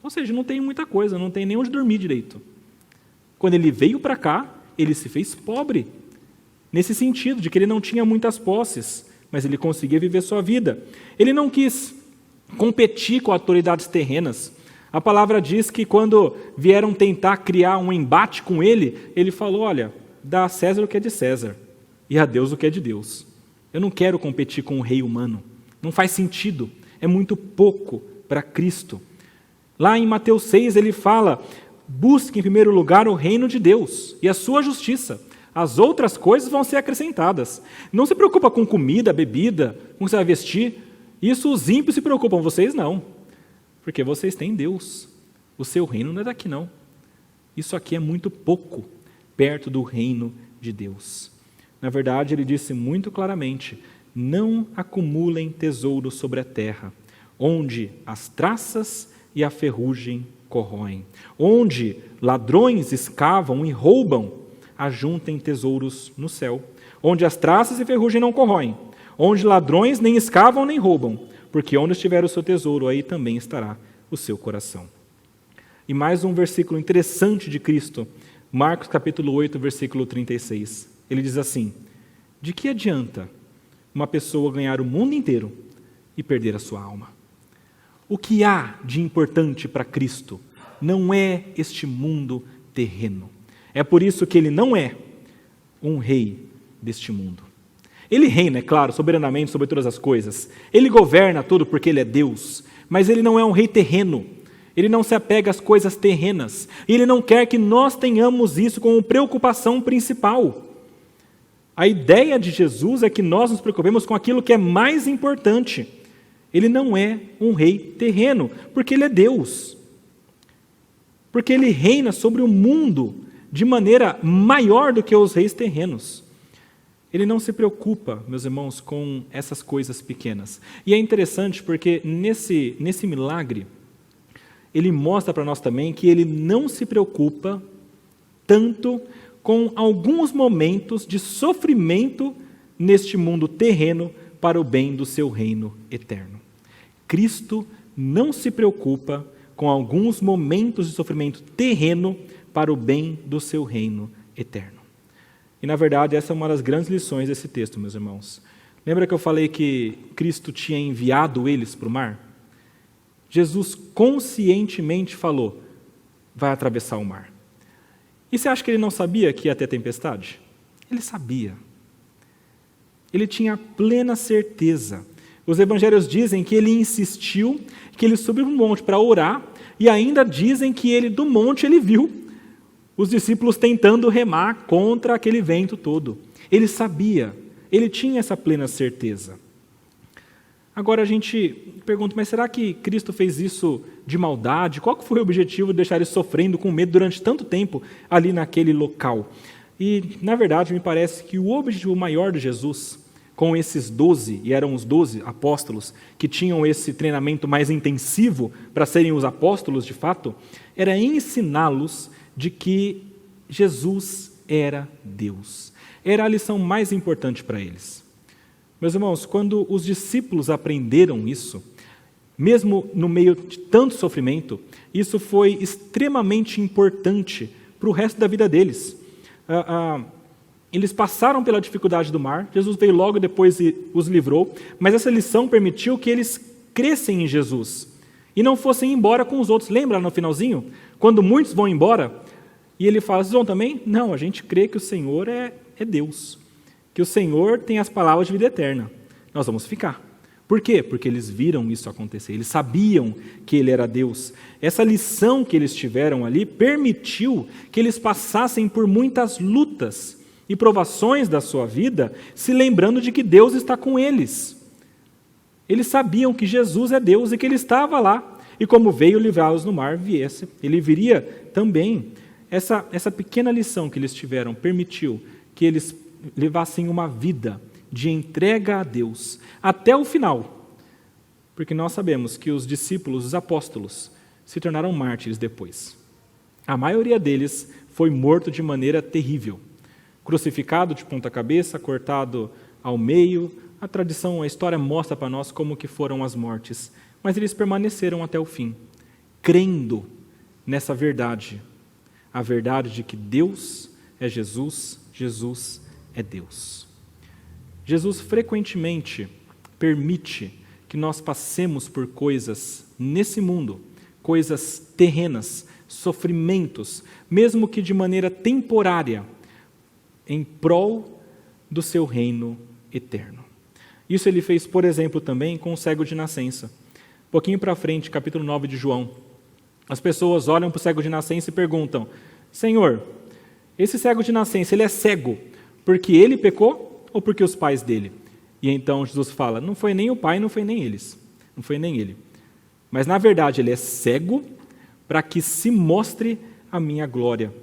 Ou seja, não tem muita coisa, não tem nem onde dormir direito. Quando ele veio para cá, ele se fez pobre, nesse sentido, de que ele não tinha muitas posses, mas ele conseguia viver sua vida. Ele não quis competir com autoridades terrenas. A palavra diz que quando vieram tentar criar um embate com ele, ele falou, olha, dá a César o que é de César, e a Deus o que é de Deus. Eu não quero competir com um rei humano, não faz sentido, é muito pouco para Cristo. Lá em Mateus 6 ele fala, busque em primeiro lugar o reino de Deus e a sua justiça. As outras coisas vão ser acrescentadas. Não se preocupa com comida, bebida, com o que você vai vestir. Isso os ímpios se preocupam, vocês não. Porque vocês têm Deus. O seu reino não é daqui não. Isso aqui é muito pouco perto do reino de Deus. Na verdade, ele disse muito claramente, não acumulem tesouros sobre a terra, onde as traças e a ferrugem corroem. Onde ladrões escavam e roubam, ajuntem tesouros no céu. Onde as traças e ferrugem não corroem. Onde ladrões nem escavam nem roubam. Porque onde estiver o seu tesouro, aí também estará o seu coração. E mais um versículo interessante de Cristo. Marcos capítulo 8, versículo 36. Ele diz assim, de que adianta uma pessoa ganhar o mundo inteiro e perder a sua alma? O que há de importante para Cristo não é este mundo terreno. É por isso que ele não é um rei deste mundo. Ele reina, é claro, soberanamente sobre todas as coisas. Ele governa tudo porque ele é Deus, mas ele não é um rei terreno. Ele não se apega às coisas terrenas. E ele não quer que nós tenhamos isso como preocupação principal. A ideia de Jesus é que nós nos preocupemos com aquilo que é mais importante. Ele não é um rei terreno, porque ele é Deus. Porque ele reina sobre o mundo de maneira maior do que os reis terrenos. Ele não se preocupa, meus irmãos, com essas coisas pequenas. E é interessante porque nesse milagre, ele mostra para nós também que ele não se preocupa tanto com alguns momentos de sofrimento neste mundo terreno para o bem do seu reino eterno. Cristo não se preocupa com alguns momentos de sofrimento terreno para o bem do seu reino eterno. E, na verdade, essa é uma das grandes lições desse texto, meus irmãos. Lembra que eu falei que Cristo tinha enviado eles para o mar? Jesus conscientemente falou, vai atravessar o mar. E você acha que ele não sabia que ia ter tempestade? Ele sabia. Ele tinha plena certeza. Os evangelhos dizem que ele insistiu, que ele subiu para o monte para orar, e ainda dizem que do monte ele viu os discípulos tentando remar contra aquele vento todo. Ele sabia, ele tinha essa plena certeza. Agora a gente pergunta, mas será que Cristo fez isso de maldade? Qual que foi o objetivo de deixar ele sofrendo com medo durante tanto tempo ali naquele local? E, na verdade, me parece que o objetivo maior de Jesus, com esses 12, e eram os 12 apóstolos, que tinham esse treinamento mais intensivo para serem os apóstolos de fato, era ensiná-los de que Jesus era Deus. Era a lição mais importante para eles. Meus irmãos, quando os discípulos aprenderam isso, mesmo no meio de tanto sofrimento, isso foi extremamente importante para o resto da vida deles. Eles passaram pela dificuldade do mar, Jesus veio logo depois e os livrou, mas essa lição permitiu que eles crescem em Jesus e não fossem embora com os outros. Lembra no finalzinho? Quando muitos vão embora, e ele fala, vocês vão também? Não, a gente crê que o Senhor é Deus, que o Senhor tem as palavras de vida eterna. Nós vamos ficar. Por quê? Porque eles viram isso acontecer, eles sabiam que Ele era Deus. Essa lição que eles tiveram ali permitiu que eles passassem por muitas lutas e provações da sua vida, se lembrando de que Deus está com eles. Eles sabiam que Jesus é Deus e que Ele estava lá, e como veio livrá-los no mar, Ele viria também. Essa pequena lição que eles tiveram permitiu que eles levassem uma vida de entrega a Deus até o final, porque nós sabemos que os discípulos, os apóstolos, se tornaram mártires depois. A maioria deles foi morto de maneira terrível, crucificado de ponta cabeça, cortado ao meio. A tradição, a história mostra para nós como que foram as mortes, mas eles permaneceram até o fim, crendo nessa verdade, a verdade de que Deus é Jesus, Jesus é Deus. Jesus frequentemente permite que nós passemos por coisas nesse mundo, coisas terrenas, sofrimentos, mesmo que de maneira temporária, em prol do seu reino eterno. Isso ele fez, por exemplo, também com o cego de nascença. Um pouquinho para frente, capítulo 9 de João. As pessoas olham para o cego de nascença e perguntam, Senhor, esse cego de nascença, ele é cego porque ele pecou ou porque os pais dele? E então Jesus fala, não foi nem o pai, não foi nem eles, não foi nem ele. Mas na verdade ele é cego para que se mostre a minha glória.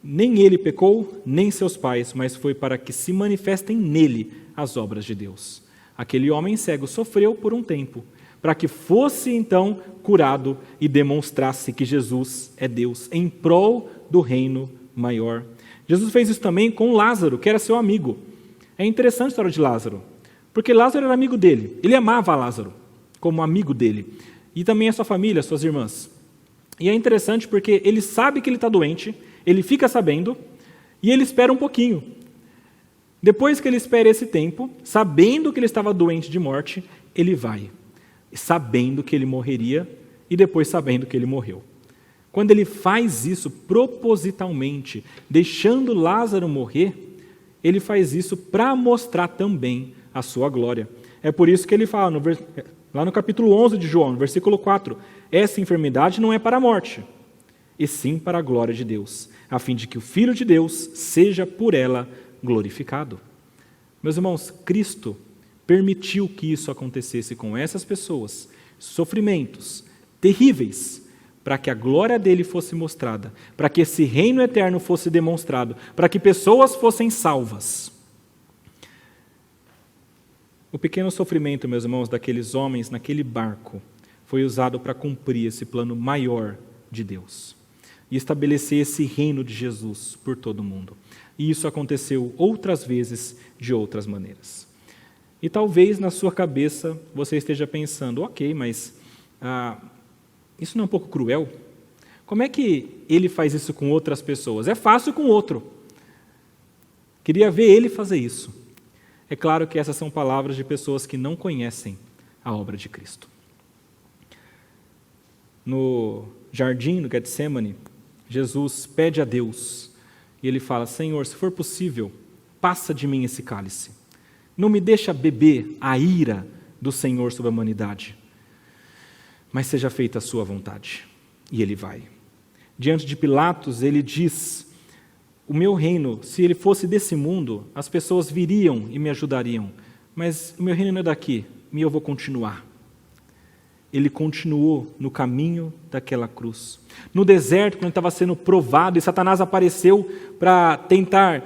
Nem ele pecou, nem seus pais, mas foi para que se manifestem nele as obras de Deus. Aquele homem cego sofreu por um tempo, para que fosse então curado e demonstrasse que Jesus é Deus, em prol do reino maior. Jesus fez isso também com Lázaro, que era seu amigo. É interessante a história de Lázaro, porque Lázaro era amigo dele, ele amava Lázaro como amigo dele, e também a sua família, suas irmãs. E é interessante porque ele sabe que ele está doente, ele fica sabendo, e ele espera um pouquinho. Depois que ele espera esse tempo, sabendo que ele estava doente de morte, ele vai, sabendo que ele morreria, e depois sabendo que ele morreu. Quando ele faz isso propositalmente, deixando Lázaro morrer, ele faz isso para mostrar também a sua glória. É por isso que ele fala, lá no capítulo 11 de João, no versículo 4, essa enfermidade não é para a morte, e sim para a glória de Deus, a fim de que o Filho de Deus seja por ela glorificado. Meus irmãos, Cristo permitiu que isso acontecesse com essas pessoas, sofrimentos terríveis, para que a glória dele fosse mostrada, para que esse reino eterno fosse demonstrado, para que pessoas fossem salvas. O pequeno sofrimento, meus irmãos, daqueles homens naquele barco, foi usado para cumprir esse plano maior de Deus e estabelecer esse reino de Jesus por todo o mundo. E isso aconteceu outras vezes, de outras maneiras. E talvez na sua cabeça você esteja pensando, ok, mas isso não é um pouco cruel? Como é que ele faz isso com outras pessoas? É fácil com outro. Queria ver ele fazer isso. É claro que essas são palavras de pessoas que não conhecem a obra de Cristo. No jardim do Getsemane, Jesus pede a Deus, e ele fala, Senhor, se for possível, passa de mim esse cálice. Não me deixa beber a ira do Senhor sobre a humanidade, mas seja feita a sua vontade. E ele vai. Diante de Pilatos, ele diz, o meu reino, se ele fosse desse mundo, as pessoas viriam e me ajudariam, mas o meu reino não é daqui, e eu vou continuar. Ele continuou no caminho daquela cruz. No deserto, quando ele estava sendo provado, e Satanás apareceu para tentar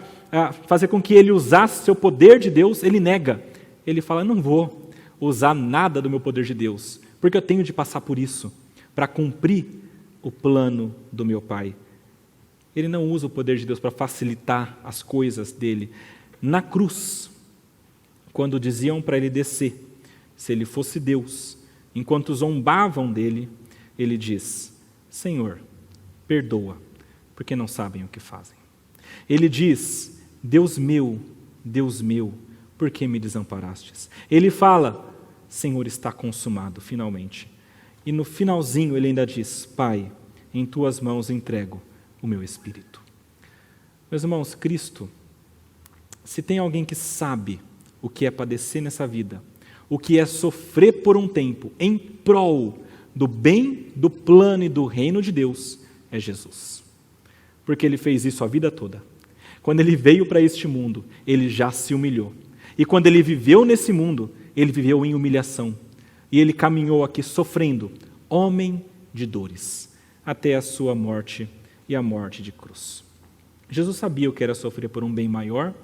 fazer com que ele usasse seu poder de Deus, ele nega. Ele fala, não vou usar nada do meu poder de Deus, porque eu tenho de passar por isso, para cumprir o plano do meu Pai. Ele não usa o poder de Deus para facilitar as coisas dele. Na cruz, quando diziam para ele descer, se ele fosse Deus, enquanto zombavam dele, ele diz: Senhor, perdoa, porque não sabem o que fazem. Ele diz: Deus meu, por que me desamparastes? Ele fala: Senhor, está consumado, finalmente. E no finalzinho ele ainda diz: Pai, em tuas mãos entrego o meu espírito. Meus irmãos, Cristo, se tem alguém que sabe o que é padecer nessa vida, o que é sofrer por um tempo em prol do bem, do plano e do reino de Deus, é Jesus. Porque ele fez isso a vida toda. Quando ele veio para este mundo, ele já se humilhou. E quando ele viveu nesse mundo, ele viveu em humilhação. E ele caminhou aqui sofrendo, homem de dores, até a sua morte e a morte de cruz. Jesus sabia o que era sofrer por um bem maior,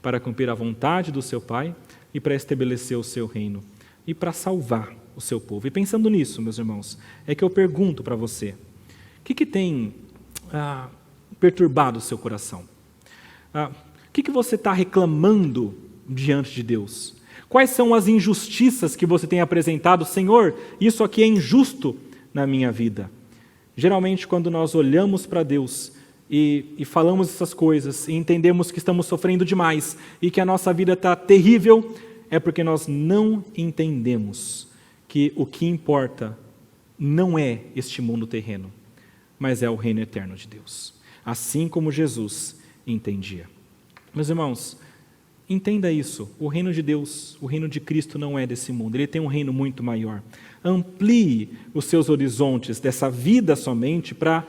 para cumprir a vontade do seu Pai e para estabelecer o seu reino e para salvar o seu povo. E pensando nisso, meus irmãos, é que eu pergunto para você, o que tem perturbado o seu coração? O que você está reclamando diante de Deus? Quais são as injustiças que você tem apresentado? Senhor, isso aqui é injusto na minha vida. Geralmente, quando nós olhamos para Deus e falamos essas coisas e entendemos que estamos sofrendo demais e que a nossa vida está terrível, é porque nós não entendemos que o que importa não é este mundo terreno, mas é o reino eterno de Deus. Assim como Jesus entendia. Meus irmãos, entenda isso, o reino de Deus, o reino de Cristo não é desse mundo, ele tem um reino muito maior. Amplie os seus horizontes dessa vida somente para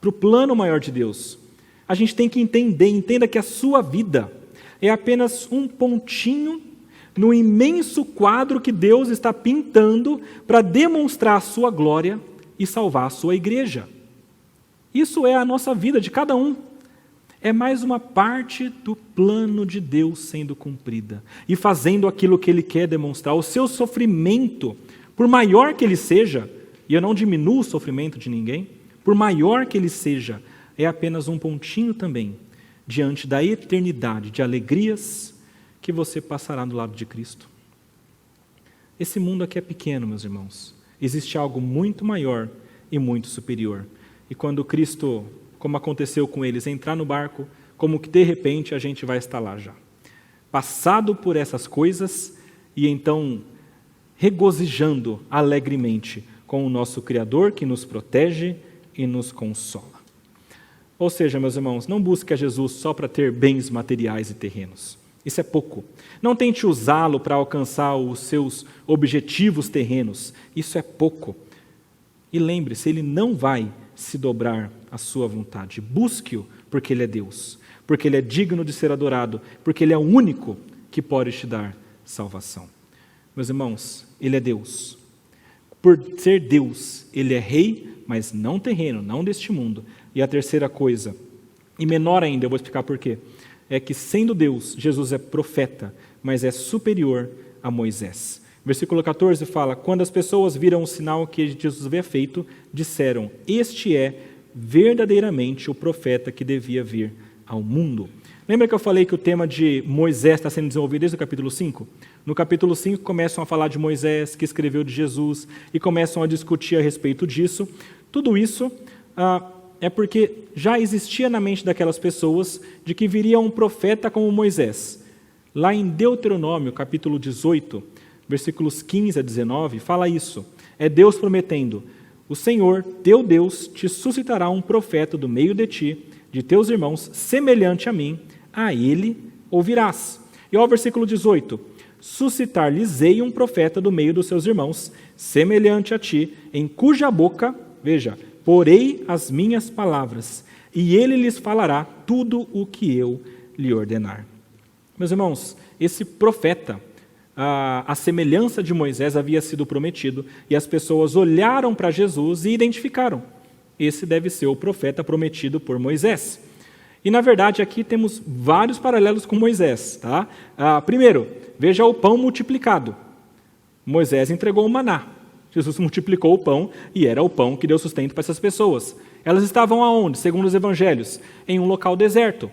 o plano maior de Deus. A gente tem que entenda que a sua vida é apenas um pontinho no imenso quadro que Deus está pintando para demonstrar a sua glória e salvar a sua igreja. Isso é a nossa vida de cada um. É mais uma parte do plano de Deus sendo cumprida e fazendo aquilo que Ele quer demonstrar. O seu sofrimento, por maior que ele seja, e eu não diminuo o sofrimento de ninguém, por maior que ele seja, é apenas um pontinho também diante da eternidade de alegrias que você passará do lado de Cristo. Esse mundo aqui é pequeno, meus irmãos. Existe algo muito maior e muito superior. E quando Cristo, como aconteceu com eles, entrar no barco, como que de repente a gente vai estar lá já. Passado por essas coisas e então regozijando alegremente com o nosso Criador que nos protege e nos consola. Ou seja, meus irmãos, não busque a Jesus só para ter bens materiais e terrenos. Isso é pouco. Não tente usá-lo para alcançar os seus objetivos terrenos. Isso é pouco. E lembre-se, Ele não vai se dobrar à sua vontade. Busque-o porque Ele é Deus, porque Ele é digno de ser adorado, porque Ele é o único que pode te dar salvação. Meus irmãos, Ele é Deus. Por ser Deus, Ele é rei, mas não terreno, não deste mundo. E a terceira coisa, e menor ainda, eu vou explicar por quê, é que sendo Deus, Jesus é profeta, mas é superior a Moisés. Versículo 14 fala: quando as pessoas viram o sinal que Jesus havia feito, disseram: este é verdadeiramente o profeta que devia vir ao mundo. Lembra que eu falei que o tema de Moisés está sendo desenvolvido desde o capítulo 5? No capítulo 5 começam a falar de Moisés, que escreveu de Jesus, e começam a discutir a respeito disso. Tudo isso é porque já existia na mente daquelas pessoas de que viria um profeta como Moisés. Lá em Deuteronômio, capítulo 18, versículos 15 a 19, fala isso. É Deus prometendo: o Senhor, teu Deus, te suscitará um profeta do meio de ti, de teus irmãos, semelhante a mim, a ele ouvirás. E ao versículo 18: suscitar-lhes-ei um profeta do meio dos seus irmãos, semelhante a ti, em cuja boca, veja, porei as minhas palavras, e ele lhes falará tudo o que eu lhe ordenar. Meus irmãos, esse profeta, a semelhança de Moisés, havia sido prometido, e as pessoas olharam para Jesus e identificaram: esse deve ser o profeta prometido por Moisés. E, na verdade, aqui temos vários paralelos com Moisés. Tá? Primeiro, veja o pão multiplicado. Moisés entregou o maná. Jesus multiplicou o pão e era o pão que deu sustento para essas pessoas. Elas estavam aonde? Segundo os evangelhos, em um local deserto.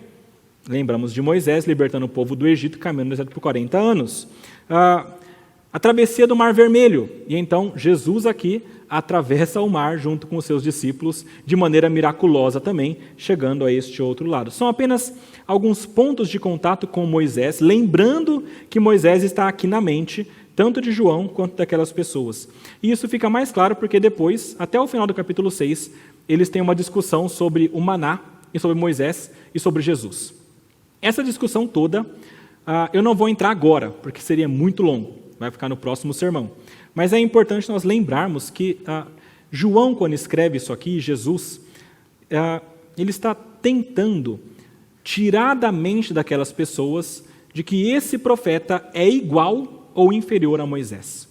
Lembramos de Moisés libertando o povo do Egito, caminhando no deserto por 40 anos. A travessia do Mar Vermelho. E então Jesus aqui atravessa o mar junto com os seus discípulos, de maneira miraculosa também, chegando a este outro lado. São apenas alguns pontos de contato com Moisés, lembrando que Moisés está aqui na mente, tanto de João quanto daquelas pessoas. E isso fica mais claro porque depois, até o final do capítulo 6, eles têm uma discussão sobre o maná, e sobre Moisés e sobre Jesus. Essa discussão toda, eu não vou entrar agora, porque seria muito longo, vai ficar no próximo sermão. Mas é importante nós lembrarmos que João, quando escreve isso aqui, Jesus, ele está tentando tirar da mente daquelas pessoas de que esse profeta é igual ou inferior a Moisés.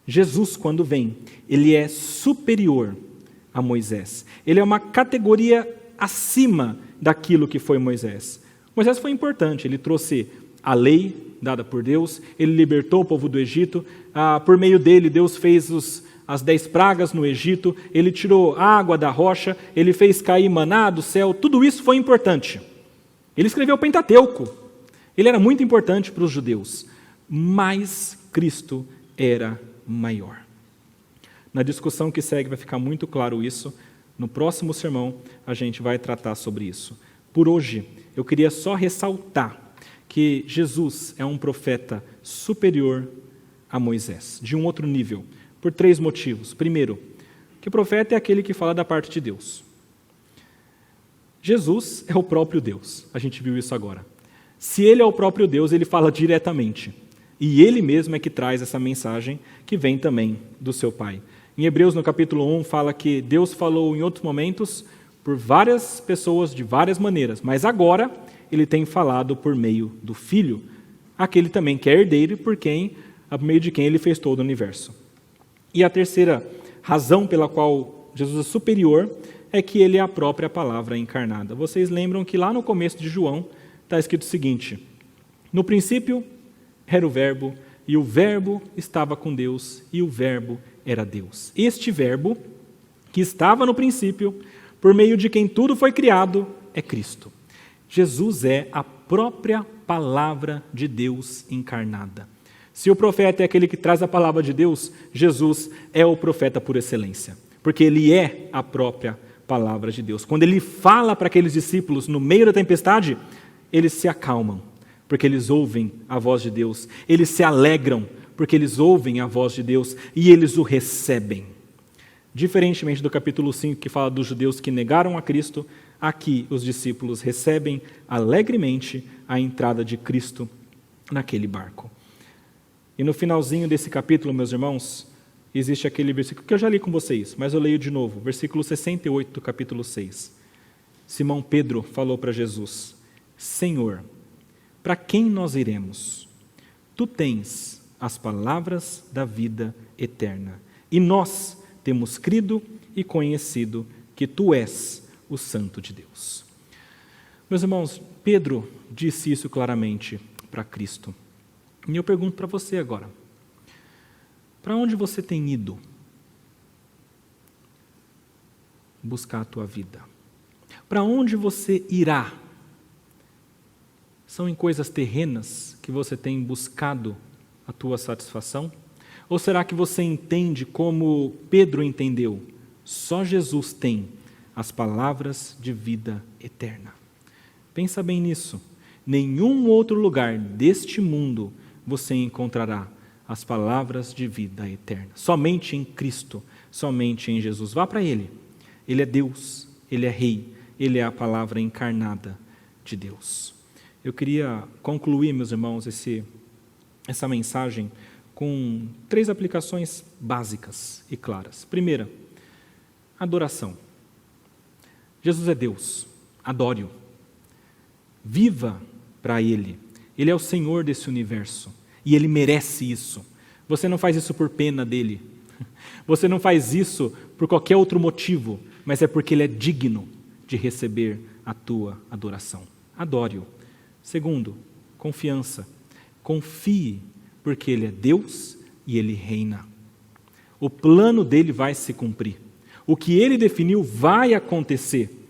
Jesus, quando vem, ele é superior a Moisés. Ele é uma categoria acima daquilo que foi Moisés. Moisés foi importante, ele trouxe a lei dada por Deus, ele libertou o povo do Egito, por meio dele Deus fez as 10 pragas no Egito, ele tirou água da rocha, ele fez cair maná do céu, tudo isso foi importante. Ele escreveu o Pentateuco, ele era muito importante para os judeus, mas Cristo era maior. Na discussão que segue vai ficar muito claro isso, no próximo sermão a gente vai tratar sobre isso. Por hoje, eu queria só ressaltar que Jesus é um profeta superior a Moisés, de um outro nível, por 3 motivos. Primeiro, que o profeta é aquele que fala da parte de Deus. Jesus é o próprio Deus, a gente viu isso agora. Se ele é o próprio Deus, ele fala diretamente. E ele mesmo é que traz essa mensagem que vem também do seu Pai. Em Hebreus, no capítulo 1, fala que Deus falou em outros momentos por várias pessoas, de várias maneiras, mas agora ele tem falado por meio do Filho, aquele também que é herdeiro e por meio de quem ele fez todo o universo. E a terceira razão pela qual Jesus é superior é que ele é a própria palavra encarnada. Vocês lembram que lá no começo de João está escrito o seguinte: no princípio era o Verbo, e o Verbo estava com Deus, e o Verbo era Deus. Este Verbo, que estava no princípio, por meio de quem tudo foi criado, é Cristo. Jesus é a própria palavra de Deus encarnada. Se o profeta é aquele que traz a palavra de Deus, Jesus é o profeta por excelência, porque ele é a própria palavra de Deus. Quando ele fala para aqueles discípulos no meio da tempestade, eles se acalmam, porque eles ouvem a voz de Deus. Eles se alegram, porque eles ouvem a voz de Deus e eles o recebem. Diferentemente do capítulo 5, que fala dos judeus que negaram a Cristo, aqui os discípulos recebem alegremente a entrada de Cristo naquele barco. E no finalzinho desse capítulo, meus irmãos, existe aquele versículo que eu já li com vocês, mas eu leio de novo, versículo 68 do capítulo 6. Simão Pedro falou para Jesus: Senhor, para quem nós iremos? Tu tens as palavras da vida eterna, e nós temos crido e conhecido que tu és o Santo de Deus. Meus irmãos, Pedro disse isso claramente para Cristo. E eu pergunto para você agora: para onde você tem ido buscar a tua vida? Para onde você irá? São em coisas terrenas que você tem buscado a tua satisfação? Ou será que você entende como Pedro entendeu? Só Jesus tem as palavras de vida eterna. Pensa bem nisso. Nenhum outro lugar deste mundo você encontrará as palavras de vida eterna. Somente em Cristo, somente em Jesus. Vá para Ele. Ele é Deus, Ele é Rei, Ele é a palavra encarnada de Deus. Eu queria concluir, meus irmãos, essa mensagem com 3 aplicações básicas e claras. Primeira, adoração. Jesus é Deus, adore-o. Viva para Ele. Ele é o Senhor desse universo e Ele merece isso. Você não faz isso por pena dEle. Você não faz isso por qualquer outro motivo, mas é porque Ele é digno de receber a tua adoração. Adore-o. Segundo, confiança. Confie, porque Ele é Deus e Ele reina. O plano dEle vai se cumprir. O que ele definiu vai acontecer.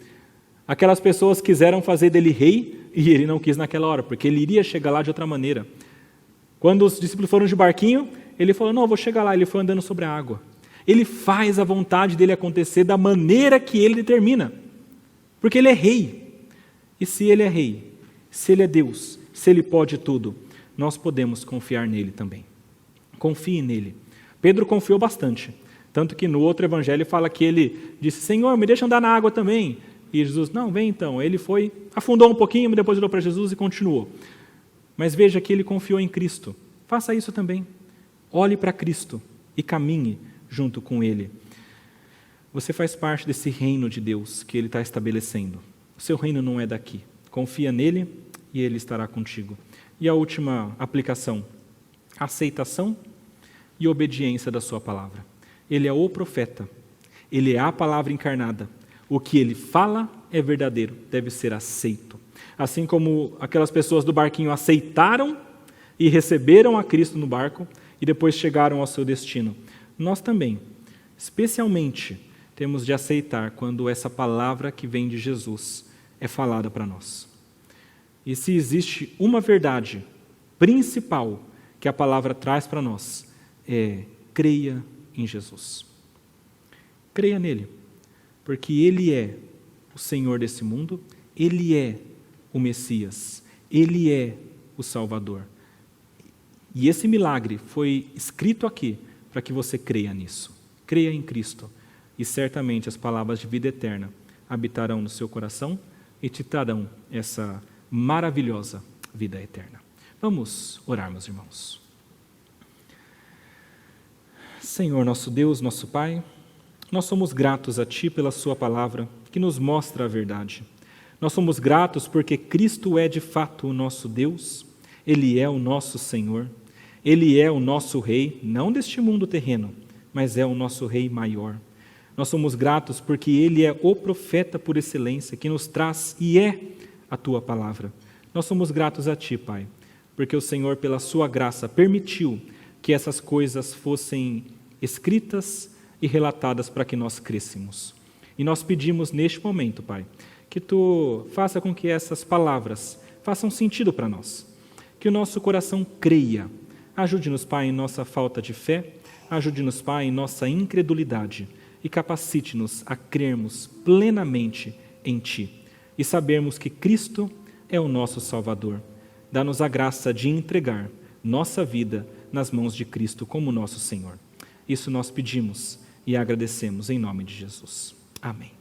Aquelas pessoas quiseram fazer dele rei e ele não quis naquela hora, porque ele iria chegar lá de outra maneira. Quando os discípulos foram de barquinho, ele falou, não, eu vou chegar lá. Ele foi andando sobre a água. Ele faz a vontade dele acontecer da maneira que ele determina, porque ele é rei. E se ele é rei, se ele é Deus, se ele pode tudo, nós podemos confiar nele também. Confie nele. Pedro confiou bastante, tanto que no outro evangelho fala que ele disse, Senhor, me deixa andar na água também. E Jesus, não, vem então. Ele foi, afundou um pouquinho, depois olhou para Jesus e continuou. Mas veja que ele confiou em Cristo. Faça isso também. Olhe para Cristo e caminhe junto com Ele. Você faz parte desse reino de Deus que Ele está estabelecendo. O seu reino não é daqui. Confia nele e Ele estará contigo. E a última aplicação, aceitação e obediência da sua palavra. Ele é o profeta. Ele é a palavra encarnada. O que Ele fala é verdadeiro, deve ser aceito. Assim como aquelas pessoas do barquinho aceitaram e receberam a Cristo no barco e depois chegaram ao seu destino. Nós também, especialmente, temos de aceitar quando essa palavra que vem de Jesus é falada para nós. E se existe uma verdade principal que a palavra traz para nós, é creia em Jesus. Creia nele, porque Ele é o Senhor desse mundo, Ele é o Messias, Ele é o Salvador. E esse milagre foi escrito aqui para que você creia nisso. Creia em Cristo e certamente as palavras de vida eterna habitarão no seu coração e te trarão essa maravilhosa vida eterna. Vamos orar, meus irmãos. Senhor, nosso Deus, nosso Pai, nós somos gratos a Ti pela Sua palavra que nos mostra a verdade. Nós somos gratos porque Cristo é de fato o nosso Deus, Ele é o nosso Senhor, Ele é o nosso Rei, não deste mundo terreno, mas é o nosso Rei maior. Nós somos gratos porque Ele é o profeta por excelência, que nos traz e é a Tua palavra. Nós somos gratos a Ti, Pai, porque o Senhor, pela Sua graça, permitiu que essas coisas fossem escritas e relatadas para que nós crescêssemos. E nós pedimos neste momento, Pai, que Tu faça com que essas palavras façam sentido para nós, que o nosso coração creia. Ajude-nos, Pai, em nossa falta de fé, ajude-nos, Pai, em nossa incredulidade e capacite-nos a crermos plenamente em Ti e sabermos que Cristo é o nosso Salvador. Dá-nos a graça de entregar nossa vida nas mãos de Cristo como nosso Senhor. Isso nós pedimos e agradecemos em nome de Jesus. Amém.